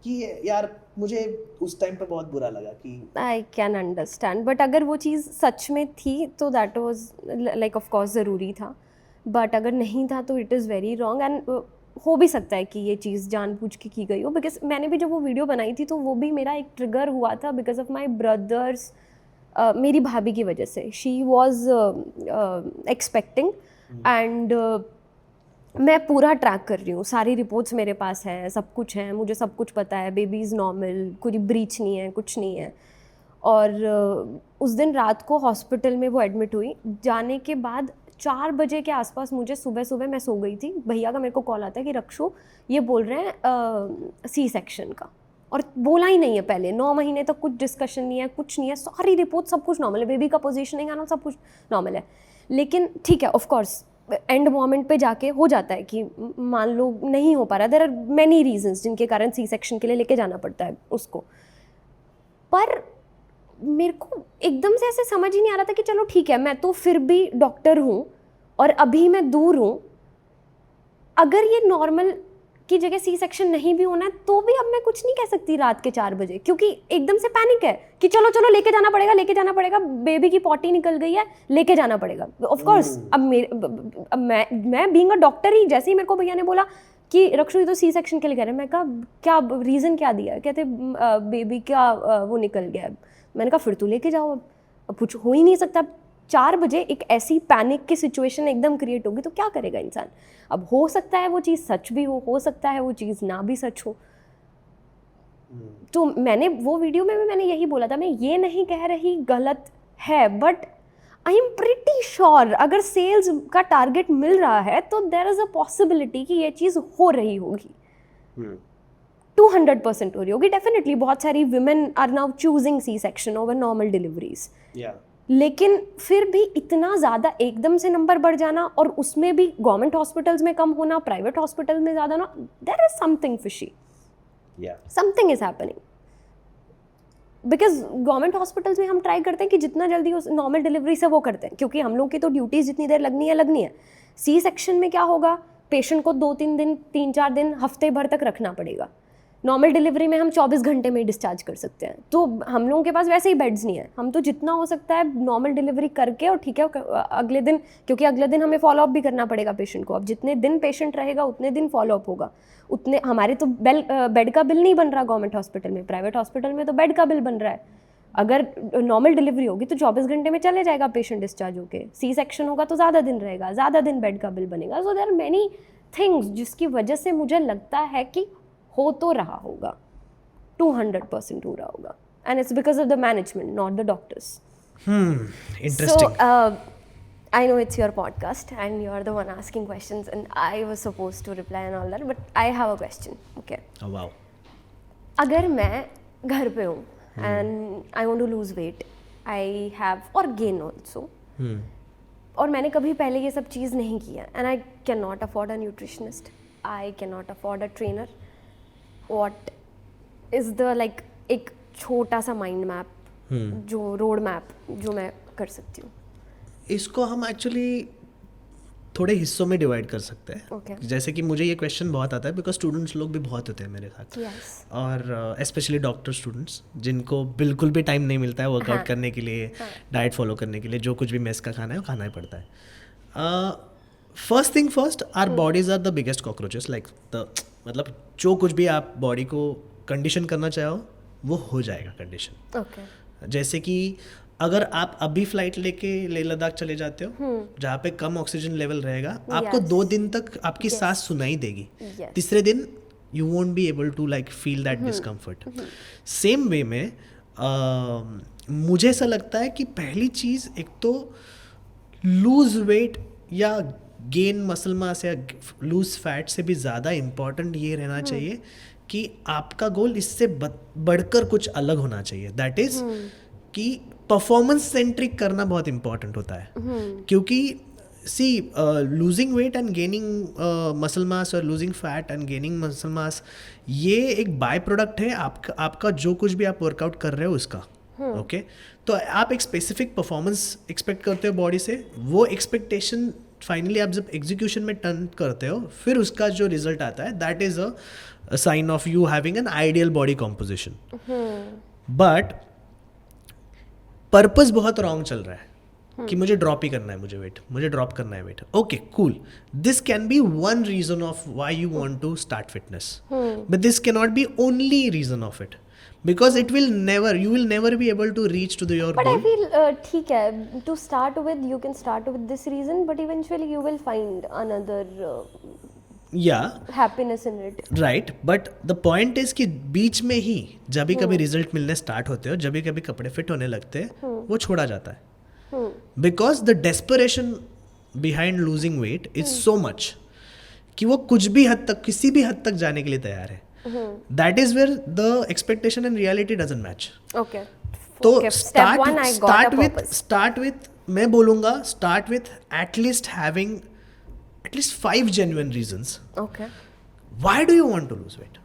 कि यार मुझे उस टाइम पे बहुत बुरा लगा कि आई कैन अंडरस्टैंड। बट अगर वो चीज़ सच में थी तो that was like of course ज़रूरी था, बट अगर नहीं था तो it is very wrong. And हो भी सकता है कि ये चीज़ जानबूझ के की गई हो, बिकॉज मैंने भी जब वो वीडियो बनाई थी तो वो भी मेरा एक ट्रिगर हुआ था बिकॉज ऑफ माई ब्रदर्स, मेरी भाभी की वजह से। शी वॉज एक्सपेक्टिंग एंड मैं पूरा ट्रैक कर रही हूँ, सारी रिपोर्ट्स मेरे पास हैं, सब कुछ है, मुझे सब कुछ पता है, बेबी इज़ नॉर्मल, कोई ब्रीच नहीं है, कुछ नहीं है। और उस दिन रात को हॉस्पिटल में वो एडमिट हुई। जाने के बाद 4 बजे के आसपास मुझे सुबह मैं सो गई थी, भैया का मेरे को कॉल आता है कि रक्षु ये बोल रहे हैं सी सेक्शन का, और बोला ही नहीं है पहले। 9 महीने तक कुछ डिस्कशन नहीं है, कुछ नहीं है, सारी रिपोर्ट सब कुछ नॉर्मल है, बेबी का पोजीशनिंग आना सब कुछ नॉर्मल है। लेकिन ठीक है, ऑफ कोर्स एंड मोमेंट पे जाके हो जाता है कि मान लो नहीं हो पा रहा, देयर आर मैनी रीजंस जिनके कारण सी सेक्शन के लिए लेके जाना पड़ता है उसको। पर मेरे को एकदम से ऐसे समझ ही नहीं आ रहा था कि चलो ठीक है, मैं तो फिर भी डॉक्टर हूँ और अभी मैं दूर हूँ, अगर ये नॉर्मल की जगह सी सेक्शन नहीं भी होना है तो भी अब मैं कुछ नहीं कह सकती रात के 4 बजे, क्योंकि एकदम से पैनिक है कि चलो चलो लेके जाना पड़ेगा, बेबी की पॉटी निकल गई है, लेके जाना पड़ेगा। ऑफ कोर्स अब मैं बीइंग अ डॉक्टर ही, जैसे ही मेरे को भैया ने बोला कि रक्षु ये तो सी सेक्शन के लिए कह रहे हैं, मैं कहा क्या रीज़न क्या दिया? कहते बेबी का वो निकल गया। मैंने कहा फिर तो लेके जाओ, अब कुछ हो ही नहीं सकता। 4 बजे एक ऐसी पैनिक की सिचुएशन एकदम क्रिएट होगी तो क्या करेगा इंसान? अब हो सकता है वो चीज़ सच भी हो सकता है वो चीज़ ना भी सच हो। तो मैंने वो वीडियो में भी मैंने यही बोला था, मैं ये नहीं कह रही गलत है, but I am pretty sure अगर सेल्स का टारगेट मिल रहा है तो देयर इज़ अ पॉसिबिलिटी कि ये चीज़ हो रही होगी, 200% हो रही होगी। डेफिनेटली बहुत सारी women are now choosing C section over normal deliveries, लेकिन फिर भी इतना ज़्यादा एकदम से नंबर बढ़ जाना और उसमें भी गवर्नमेंट हॉस्पिटल्स में कम होना, प्राइवेट हॉस्पिटल में ज़्यादा ना, there is something fishy, something is happening. Because government hospitals में हम ट्राई करते हैं कि जितना जल्दी उस नॉर्मल डिलीवरी से वो करते हैं, क्योंकि हम लोग की तो ड्यूटीज़ जितनी देर लगनी है। सी सेक्शन में क्या होगा, पेशेंट को 2-3 दिन 3-4 दिन हफ्ते भर तक रखना पड़ेगा। नॉर्मल डिलीवरी में हम 24 घंटे में डिस्चार्ज कर सकते हैं, तो हम लोगों के पास वैसे ही बेड्स नहीं है, हम तो जितना हो सकता है नॉर्मल डिलीवरी करके और ठीक है अगले दिन, क्योंकि अगले दिन हमें फॉलोअप भी करना पड़ेगा पेशेंट को, अब जितने दिन पेशेंट रहेगा उतने दिन फॉलोअप होगा, उतने हमारे तो बेड का बिल नहीं बन रहा गवर्नमेंट हॉस्पिटल में, प्राइवेट हॉस्पिटल में तो बेड का बिल बन रहा है। अगर नॉर्मल डिलीवरी होगी तो 24 घंटे में चले जाएगा पेशेंट डिस्चार्ज होके, सी सेक्शन होगा तो ज़्यादा दिन रहेगा, ज़्यादा दिन बेड का बिल बनेगा। So there are many things जिसकी वजह से मुझे लगता है कि हो तो रहा होगा, 200% हो रहा होगा, and it's because of the management, not the doctors. Interesting. So, I know it's your podcast and you're the one asking questions and I was supposed to reply and all that, but I have a question. Okay. Oh, wow. अगर मैं घर पे हूँ and I want to lose weight, I have or gain also, और मैंने कभी पहले ये सब चीज़ नहीं किया and I cannot afford a nutritionist, I cannot afford a trainer. What is the like एक छोटा सा माइंड मैप जो रोड मैप जो मैं कर सकती हूँ? इसको हम एक्चुअली थोड़े हिस्सों में डिवाइड कर सकते हैं। Okay. जैसे कि मुझे ये क्वेश्चन बहुत आता है बिकॉज स्टूडेंट्स लोग भी बहुत होते हैं मेरे साथ, Yes. और स्पेशली डॉक्टर स्टूडेंट्स जिनको बिल्कुल भी टाइम नहीं मिलता है वर्कआउट करने के लिए, डाइट फॉलो करने के लिए, जो कुछ भी मेस का खाना है वो खाना ही पड़ता है। First thing first, our bodies are the biggest cockroaches, like the मतलब जो कुछ भी आप बॉडी को कंडीशन करना चाहो वो हो जाएगा कंडीशन। Okay. जैसे कि अगर आप अभी फ्लाइट लेके लेह लद्दाख चले जाते हो जहाँ पे कम ऑक्सीजन लेवल रहेगा, आपको 2 दिन तक आपकी सांस सुनाई देगी, तीसरे दिन you won't be able to like feel that discomfort. Same way में मुझे ऐसा लगता है कि पहली चीज़ एक तो लूज वेट या गेन मसल मास या लूज फैट से भी ज़्यादा इम्पॉर्टेंट ये रहना चाहिए कि आपका गोल इससे बढ़कर कुछ अलग होना चाहिए। दैट इज़ कि परफॉर्मेंस सेंट्रिक करना बहुत इंपॉर्टेंट होता है, क्योंकि see losing weight and gaining muscle mass और losing fat and gaining muscle mass ये एक बाय प्रोडक्ट है आपका जो कुछ भी आप वर्कआउट कर रहे हो उसका। ओके तो आप एक स्पेसिफिक परफॉर्मेंस एक्सपेक्ट करते हो बॉडी से, वो एक्सपेक्टेशन फाइनली आप जब एग्जीक्यूशन में टर्न करते हो फिर उसका जो रिजल्ट आता है that is a sign of you having an ideal body composition. But purpose बहुत रॉन्ग चल रहा है कि मुझे ड्रॉप ही करना है, मुझे ड्रॉप करना है weight. Okay cool, this can be one reason of why you want to start fitness, but this can not be only reason of it, because you will never be able to reach to your but goal. I feel ठीक है, to start with you can start with this reason but eventually you will find another happiness in it, right, but the point is कि बीच में ही जब भी कभी result मिलने start होते हो, जब भी कभी कपड़े फिट होने लगते हैं वो छोड़ा जाता है, because the desperation behind losing weight is so much कि वो कुछ भी हद तक किसी भी हद तक जाने के लिए तैयार है। That is where the expectation and reality doesn't match. Okay. तो Okay, step one, I got a purpose. start with मैं बोलूँगा start with at least having at least 5 genuine reasons. Okay. Why do you want to lose weight?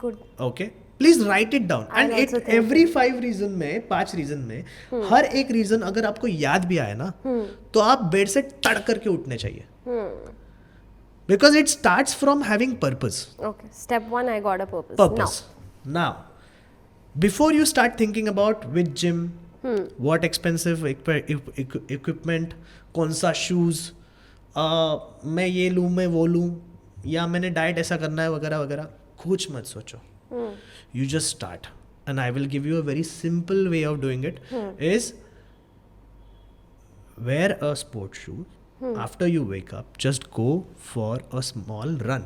Good. Okay. Please write it down. I'll And also think every 5 reason में 5 reason में हर एक reason अगर आपको याद भी आए ना तो आप बेड से तड़ करके उठने चाहिए. Because it starts from having purpose. Okay. Step one, I got a purpose. Purpose. Now, before you start thinking about which gym, what expensive equipment, कौन सा shoes, मैं ये लूँ मैं वो लूँ या मैंने डाइट ऐसा करना है वगैरह वगैरह, कुछ मत सोचो. You just start. And I will give you a very simple way of doing it. Is wear a sport shoe. After you wake up, just go for a small run.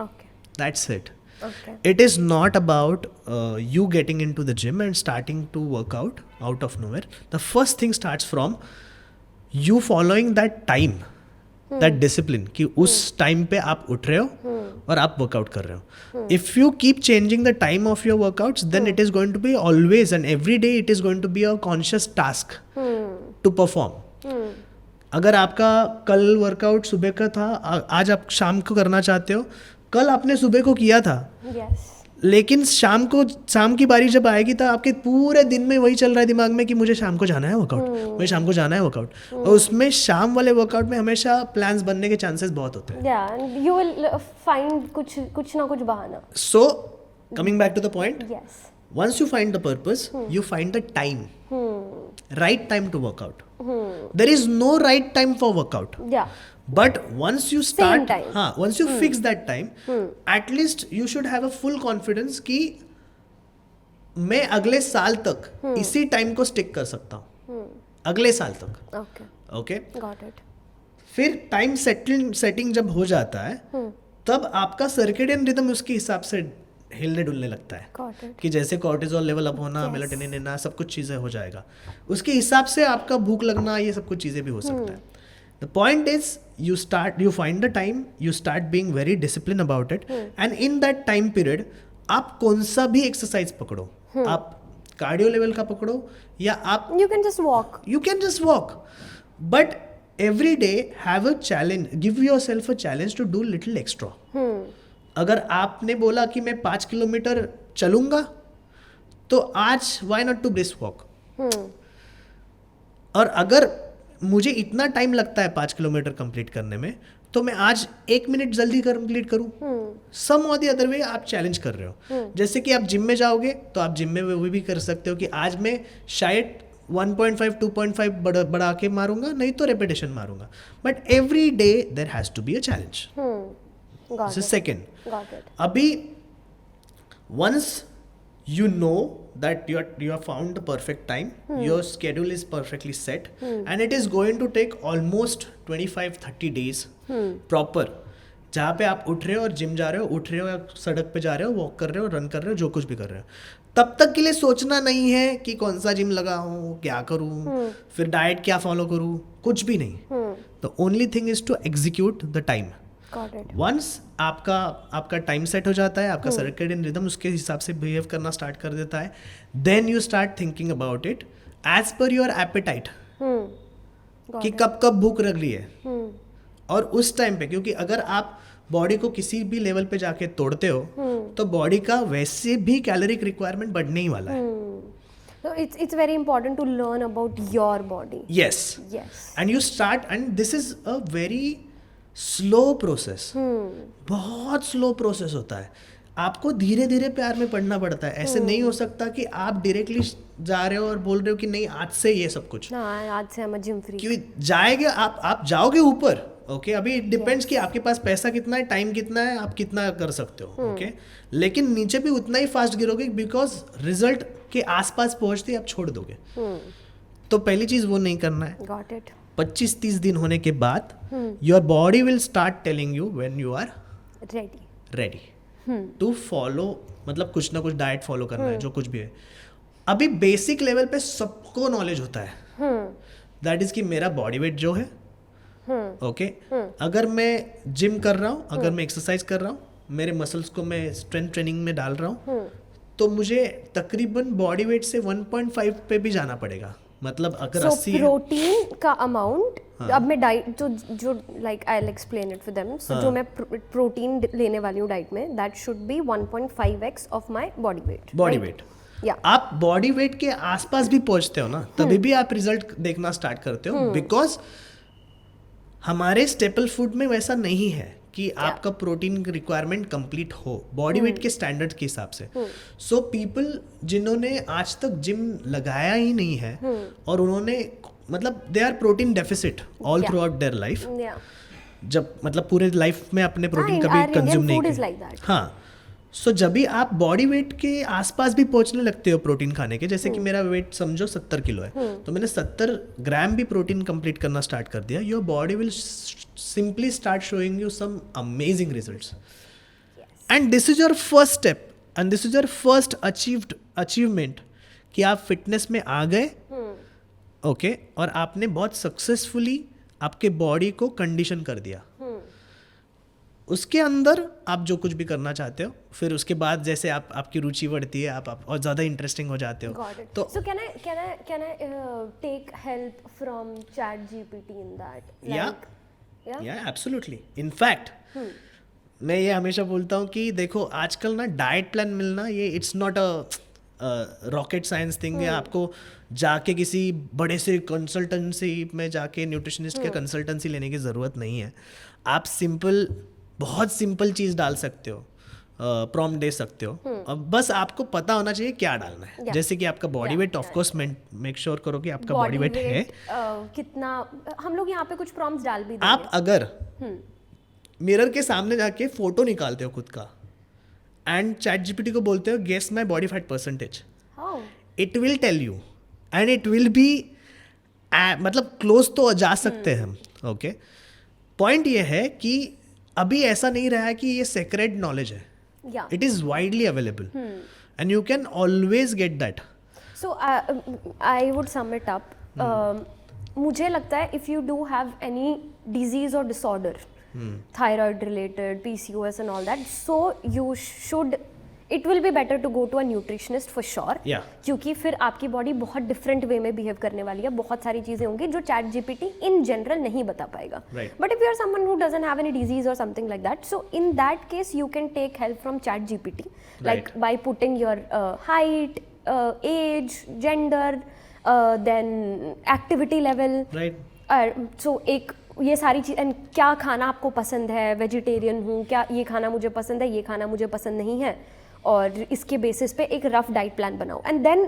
Okay. That's it. Okay. It is not about you getting into the gym and starting to work out of nowhere. The first thing starts from you following that time, that discipline कि उस time पे आप उठ रहे हो और आप workout कर रहे हो. If you keep changing the time of your workouts, then it is going to be always and every day it is going to be a conscious task to perform. अगर आपका कल वर्कआउट सुबह का था, आज आप शाम को करना चाहते हो, कल आपने सुबह को किया था, Yes. लेकिन शाम की बारी जब आएगी तो आपके पूरे दिन में वही चल रहा है दिमाग में कि मुझे शाम को जाना है वर्कआउट, मुझे शाम को जाना है वर्कआउट, और उसमें शाम वाले वर्कआउट में हमेशा प्लान्स बनने के चांसेस बहुत होते हैं. Yeah, and you will find कुछ ना कुछ बहाना. So Coming back to the point, Yes. once you find the purpose, you find the time, right time to work out. There is no right time for workout. Yeah. But once you start, time. हाँ, once you fix that time, at least you should have a full confidence कि मैं अगले साल तक इसी time को stick कर सकता हूँ, अगले साल तक. Okay. Okay, Got it. फिर टाइम सेटिंग जब हो जाता है, तब आपका सर्केडियन रिदम उसके हिसाब से हिलने डुलने लगता है. Got it. कि जैसे कॉर्टिजोल लेवल अप होना, मेलाटोनिन लेना, सब कुछ चीज़ें हो जाएगा. उसके हिसाब से आपका भूख लगना, ये सब कुछ चीज़ें भी हो सकता है. The point is you find the time, you start being very disciplined about it, and in that time period आप कौन सा भी एक्सरसाइज पकड़ो, आप कार्डियो लेवल का पकड़ो या आप You can just walk. you can just walk, but every day have a challenge, give yourself a challenge to do little extra. अगर आपने बोला कि मैं 5 किलोमीटर चलूंगा, तो आज why not to brisk walk. और अगर मुझे इतना टाइम लगता है 5 किलोमीटर कंप्लीट करने में, तो मैं आज 1 मिनट जल्दी कंप्लीट करूं. सम और द अदर वे आप चैलेंज कर रहे हो. जैसे कि आप जिम में जाओगे तो आप जिम में वो भी कर सकते हो कि आज मैं शायद 1.5 2.5 बढ़ा के मारूंगा, नहीं तो रेपिटेशन मारूंगा. But every day there has to be a challenge. Got this it. Is second. Got it. अभी once you know that you have found the perfect time, your schedule is perfectly set, and it is going to take almost 25-30 days proper, जहाँ पे आप उठ रहे हो और gym जा रहे हो, उठ रहे हो या सड़क पे जा रहे हो, वॉक कर रहे हो, रन कर रहे हो, जो कुछ भी कर रहे हो, तब तक के लिए सोचना नहीं है कि कौन सा जिम लगाऊं, क्या करूं, फिर डाइट क्या फॉलो करूं, कुछ भी नहीं. The only thing is to execute the time. Got it. Once आपका टाइम सेट हो जाता है, आपका सर्केडियन रिदम उसके हिसाब से बिहेव करना स्टार्ट कर देता है, then you start thinking about it as per your appetite, कि कब कब भूख लग रही है. और उस टाइम पे, क्योंकि अगर आप बॉडी को किसी भी लेवल पे जाके तोड़ते हो, तो बॉडी का वैसे भी कैलोरिक रिक्वायरमेंट बढ़ने ही वाला है. So it's very important to learn about your body. Yes. Yes. And you start, and this is a very slow process. बहुत स्लो प्रोसेस होता है. आपको धीरे धीरे प्यार में पड़ना पड़ता है. ऐसे नहीं हो सकता कि आप डायरेक्टली जा रहे हो और बोल रहे हो कि नहीं आज से ये सब कुछ. हाँ, आज से I'm a gym freak. क्योंकि जाएंगे आप जाओगे ऊपर. ओके, अभी इट डिपेंड्स कि आपके पास पैसा कितना है, टाइम कितना है, आप कितना कर सकते हो. ओके, लेकिन नीचे भी उतना ही फास्ट गिरोगे, बिकॉज रिजल्ट के आसपास पहुंचते ही आप छोड़ दोगे. तो पहली चीज वो नहीं करना है. Got it. 25-30 दिन होने के बाद your body will start telling you when you are Ready. Ready to follow. मतलब कुछ ना कुछ डाइट फॉलो करना है, जो कुछ भी है. अभी बेसिक लेवल पे सबको नॉलेज होता है, दैट इज कि मेरा बॉडी वेट जो है, ओके, अगर मैं जिम कर रहा हूँ, अगर मैं एक्सरसाइज कर रहा हूँ, मेरे मसल्स को मैं स्ट्रेंथ ट्रेनिंग में डाल रहा हूँ, तो मुझे तकरीबन बॉडी वेट से 1.5 पे भी जाना पड़ेगा. मतलब अगर So 80 प्रोटीन का अमाउंट, अब मैं डाइट जो like I will explain it for them. So जो मैं प्रोटीन लेने वाली हूँ डाइट में, that should be 1.5x of my body weight. Body weight. या आप बॉडी वेट के आसपास भी पहुंचते हो ना, तभी भी आप रिजल्ट देखना स्टार्ट करते हो, बिकॉज हमारे स्टेपल फूड में वैसा नहीं है कि आपका प्रोटीन रिक्वायरमेंट कंप्लीट हो बॉडी वेट के स्टैंडर्ड के हिसाब से. सो पीपल जिन्होंने आज तक जिम लगाया ही नहीं है और उन्होंने मतलब they are protein deficit all throughout their life, जब मतलब पूरे लाइफ में अपने प्रोटीन कभी कंज्यूम नहीं किया. हाँ, सो जब भी आप बॉडी वेट के आसपास भी पहुंचने लगते हो प्रोटीन खाने के, जैसे कि मेरा वेट समझो 70 किलो है, तो मैंने 70 ग्राम भी प्रोटीन कंप्लीट करना स्टार्ट कर दिया, your body will simply start showing you some amazing results. And this is your first step, and this is your first achievement कि आप फिटनेस में आ गए. ओके, और आपने बहुत सक्सेसफुली आपके बॉडी को कंडीशन कर दिया. उसके अंदर आप जो कुछ भी करना चाहते हो, फिर उसके बाद जैसे आपकी रुचि बढ़ती है, आप और ज़्यादा इंटरेस्टिंग हो जाते हो. तो so can I take help from ChatGPT in that? Yeah, absolutely. In fact, मैं ये हमेशा बोलता हूँ कि देखो आजकल ना डाइट प्लान मिलना, ये it's not a rocket science thing है. आपको जाके किसी बड़े से कंसल्टेंसी में जाके न्यूट्रिशनिस्ट के कंसल्टेंसी लेने की ज़रूरत नहीं है. आप बहुत सिंपल चीज़ डाल सकते हो. प्रॉम्प्ट दे सकते हो। अब बस आपको पता होना चाहिए क्या डालना है। जैसे कि आपका body weight, of course make sure करो कि आपका बॉडी वेट है कितना। हम लोग यहाँ पे कुछ प्रॉम्प्ट्स डाल भी देंगे। आप अगर मिरर के सामने जाके फोटो निकालते हो खुद का एंड चैट जीपीटी को बोलते हो guess my body fat percentage, it will tell you and it will be मतलब क्लोज तो जा सकते हैं हम। ओके, पॉइंट ये है कि अभी ऐसा नहीं रहा है कि ये सेक्रेट नॉलेज है, it is widely available and you can always get that. So I would sum it up, मुझे लगता है if you do have any disease और disorder, thyroid related, PCOS and all that, so you should, it will be better to go to a nutritionist for sure. क्योंकि फिर आपकी body बहुत different way में behave करने वाली है, बहुत सारी चीजें होंगी जो चैट जीपीटी इन जनरल नहीं बता पाएगा। But if you are someone who doesn't have any disease और something like that, so in that case you can take help from chat GPT, like by putting your height, age, gender, then activity level, so एक ये सारी चीज़, and क्या खाना आपको पसंद है, vegetarian हूँ, क्या ये खाना मुझे पसंद है, ये खाना मुझे पसंद नहीं है, और इसके बेसिस पे एक रफ डाइट प्लान बनाओ and then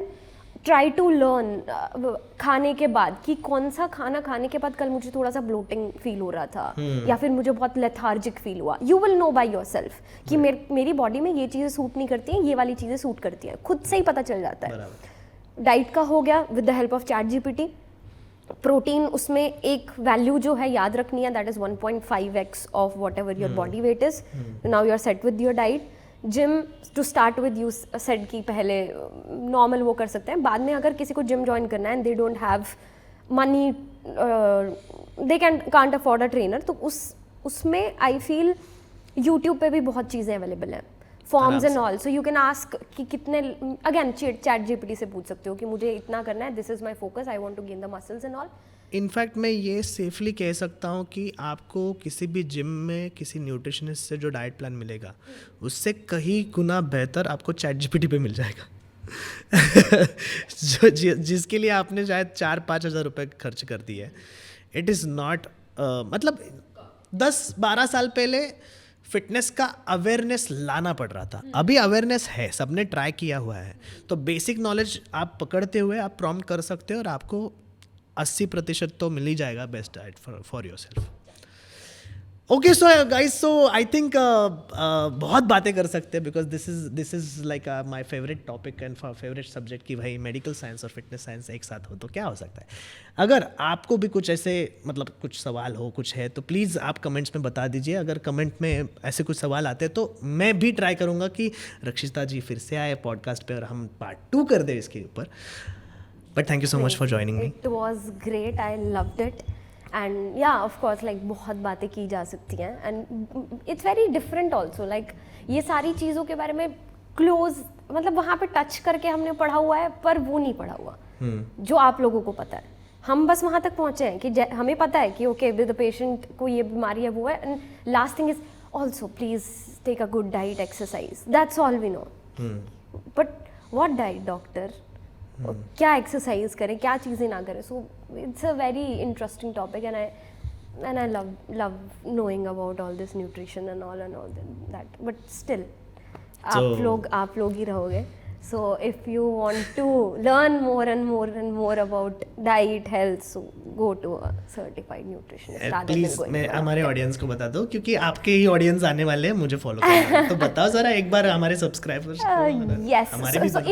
try to learn खाने के बाद कि कौन सा खाना खाने के बाद कल मुझे थोड़ा सा ब्लोटिंग फील हो रहा था या फिर मुझे बहुत लेथार्जिक फील हुआ। You will know by yourself कि मेरी बॉडी में ये चीज़ें सूट नहीं करती हैं, ये वाली चीज़ें सूट करती हैं, खुद से ही पता चल जाता है। डाइट का हो गया with the help of ChatGPT. Protein, उसमें एक वैल्यू जो है याद रखनी है, that is 1.5x of whatever your body weight is. Now you are set with your diet. Gym to start with, you said कि पहले normal वो कर सकते हैं, बाद में अगर किसी को जिम ज्वाइन करना है and they don't have money, they can't afford a trainer, तो उसमें आई फील यूट्यूब पे भी बहुत चीज़ें अवेलेबल हैं, forms and all, so you can ask कि कितने, अगेन चैट जीपीटी से पूछ सकते हो कि मुझे इतना करना है, this is my focus, I want to gain the muscles and all. In fact मैं ये सेफली कह सकता हूँ कि आपको किसी भी जिम में किसी न्यूट्रिशनिस्ट से जो डाइट प्लान मिलेगा उससे कहीं गुना बेहतर आपको चैट जीपीटी पे मिल जाएगा जिसके लिए आपने शायद 4-5 हज़ार रुपये खर्च कर दिए। इट इज़ नॉट, मतलब 10-12 साल पहले फिटनेस का अवेयरनेस लाना पड़ रहा था, अभी अवेयरनेस है, सबने ट्राई किया हुआ है, तो बेसिक नॉलेज आप पकड़ते हुए आप प्रॉम्प्ट कर सकते हो और आपको 80% तो मिल ही जाएगा best diet for your self. Okay, so guys, so I think बहुत बातें कर सकते हैं because this is like my favourite topic and favourite subject कि भाई मेडिकल साइंस और फिटनेस साइंस एक साथ हो तो क्या हो सकता है। अगर आपको भी कुछ ऐसे मतलब कुछ सवाल हो, कुछ है, तो प्लीज़ आप कमेंट्स में बता दीजिए। अगर कमेंट में ऐसे कुछ सवाल आते हैं तो मैं भी ट्राई करूँगा कि रक्षिता जी फिर से आए पॉडकास्ट पे और हम पार्ट 2 कर दें इसके ऊपर। But thank you so much for joining me. It was great, I loved it, and या ऑफ कोर्स लाइक बहुत बातें की जा सकती हैं and it's very different also, like ये सारी चीज़ों के बारे में क्लोज, मतलब वहाँ पे टच करके हमने पढ़ा हुआ है पर वो नहीं पढ़ा हुआ जो आप लोगों को पता है। हम बस वहाँ तक पहुँचे हैं कि हमें पता है कि ओके विद द पेशेंट को ये बीमारी है, वो है, and last thing is also please take a good diet, exercise, that's all we know. But what diet doctor, क्या एक्सरसाइज करें, क्या चीज़ें ना करें, so it's a very interesting topic and I love knowing about all this nutrition and all that, but still आप लोग ही रहोगे। So if you want to learn more and more about diet, health, so go to a certified nutritionist rather than please going मैं to हमारे audience को बता दो क्योंकि आपके ही ऑडियंस आने वाले हैं मुझे फॉलो करना है। तो बताओ जरा एक बार हमारे सब्सक्राइबर्स को। yes, so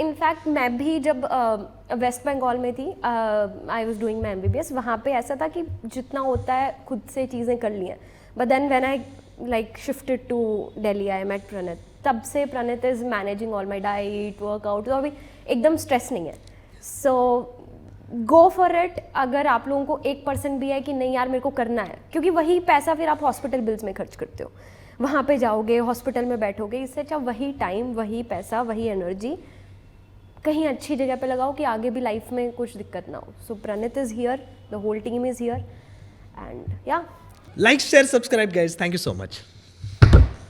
in fact मैं भी जब वेस्ट बंगाल में थी, I was doing my MBBS, वहाँ पे ऐसा था कि जितना होता है खुद से चीज़ें कर ली हैं, but then when I like shifted to Delhi, I met Pranit, तब से Pranit is managing all my diet, workout, तो अभी एकदम स्ट्रेस नहीं है। So go for it. अगर आप लोगों को 1% भी है कि नहीं यार मेरे को करना है, क्योंकि वही पैसा फिर आप हॉस्पिटल बिल्स में खर्च करते हो, वहाँ पे जाओगे, हॉस्पिटल में बैठोगे, इससे अच्छा वही टाइम, वही पैसा, वही एनर्जी कहीं अच्छी जगह पे लगाओ कि आगे भी लाइफ में कुछ दिक्कत ना हो। So Pranit is here, the whole team is here, and yeah like share subscribe guys, thank you so much.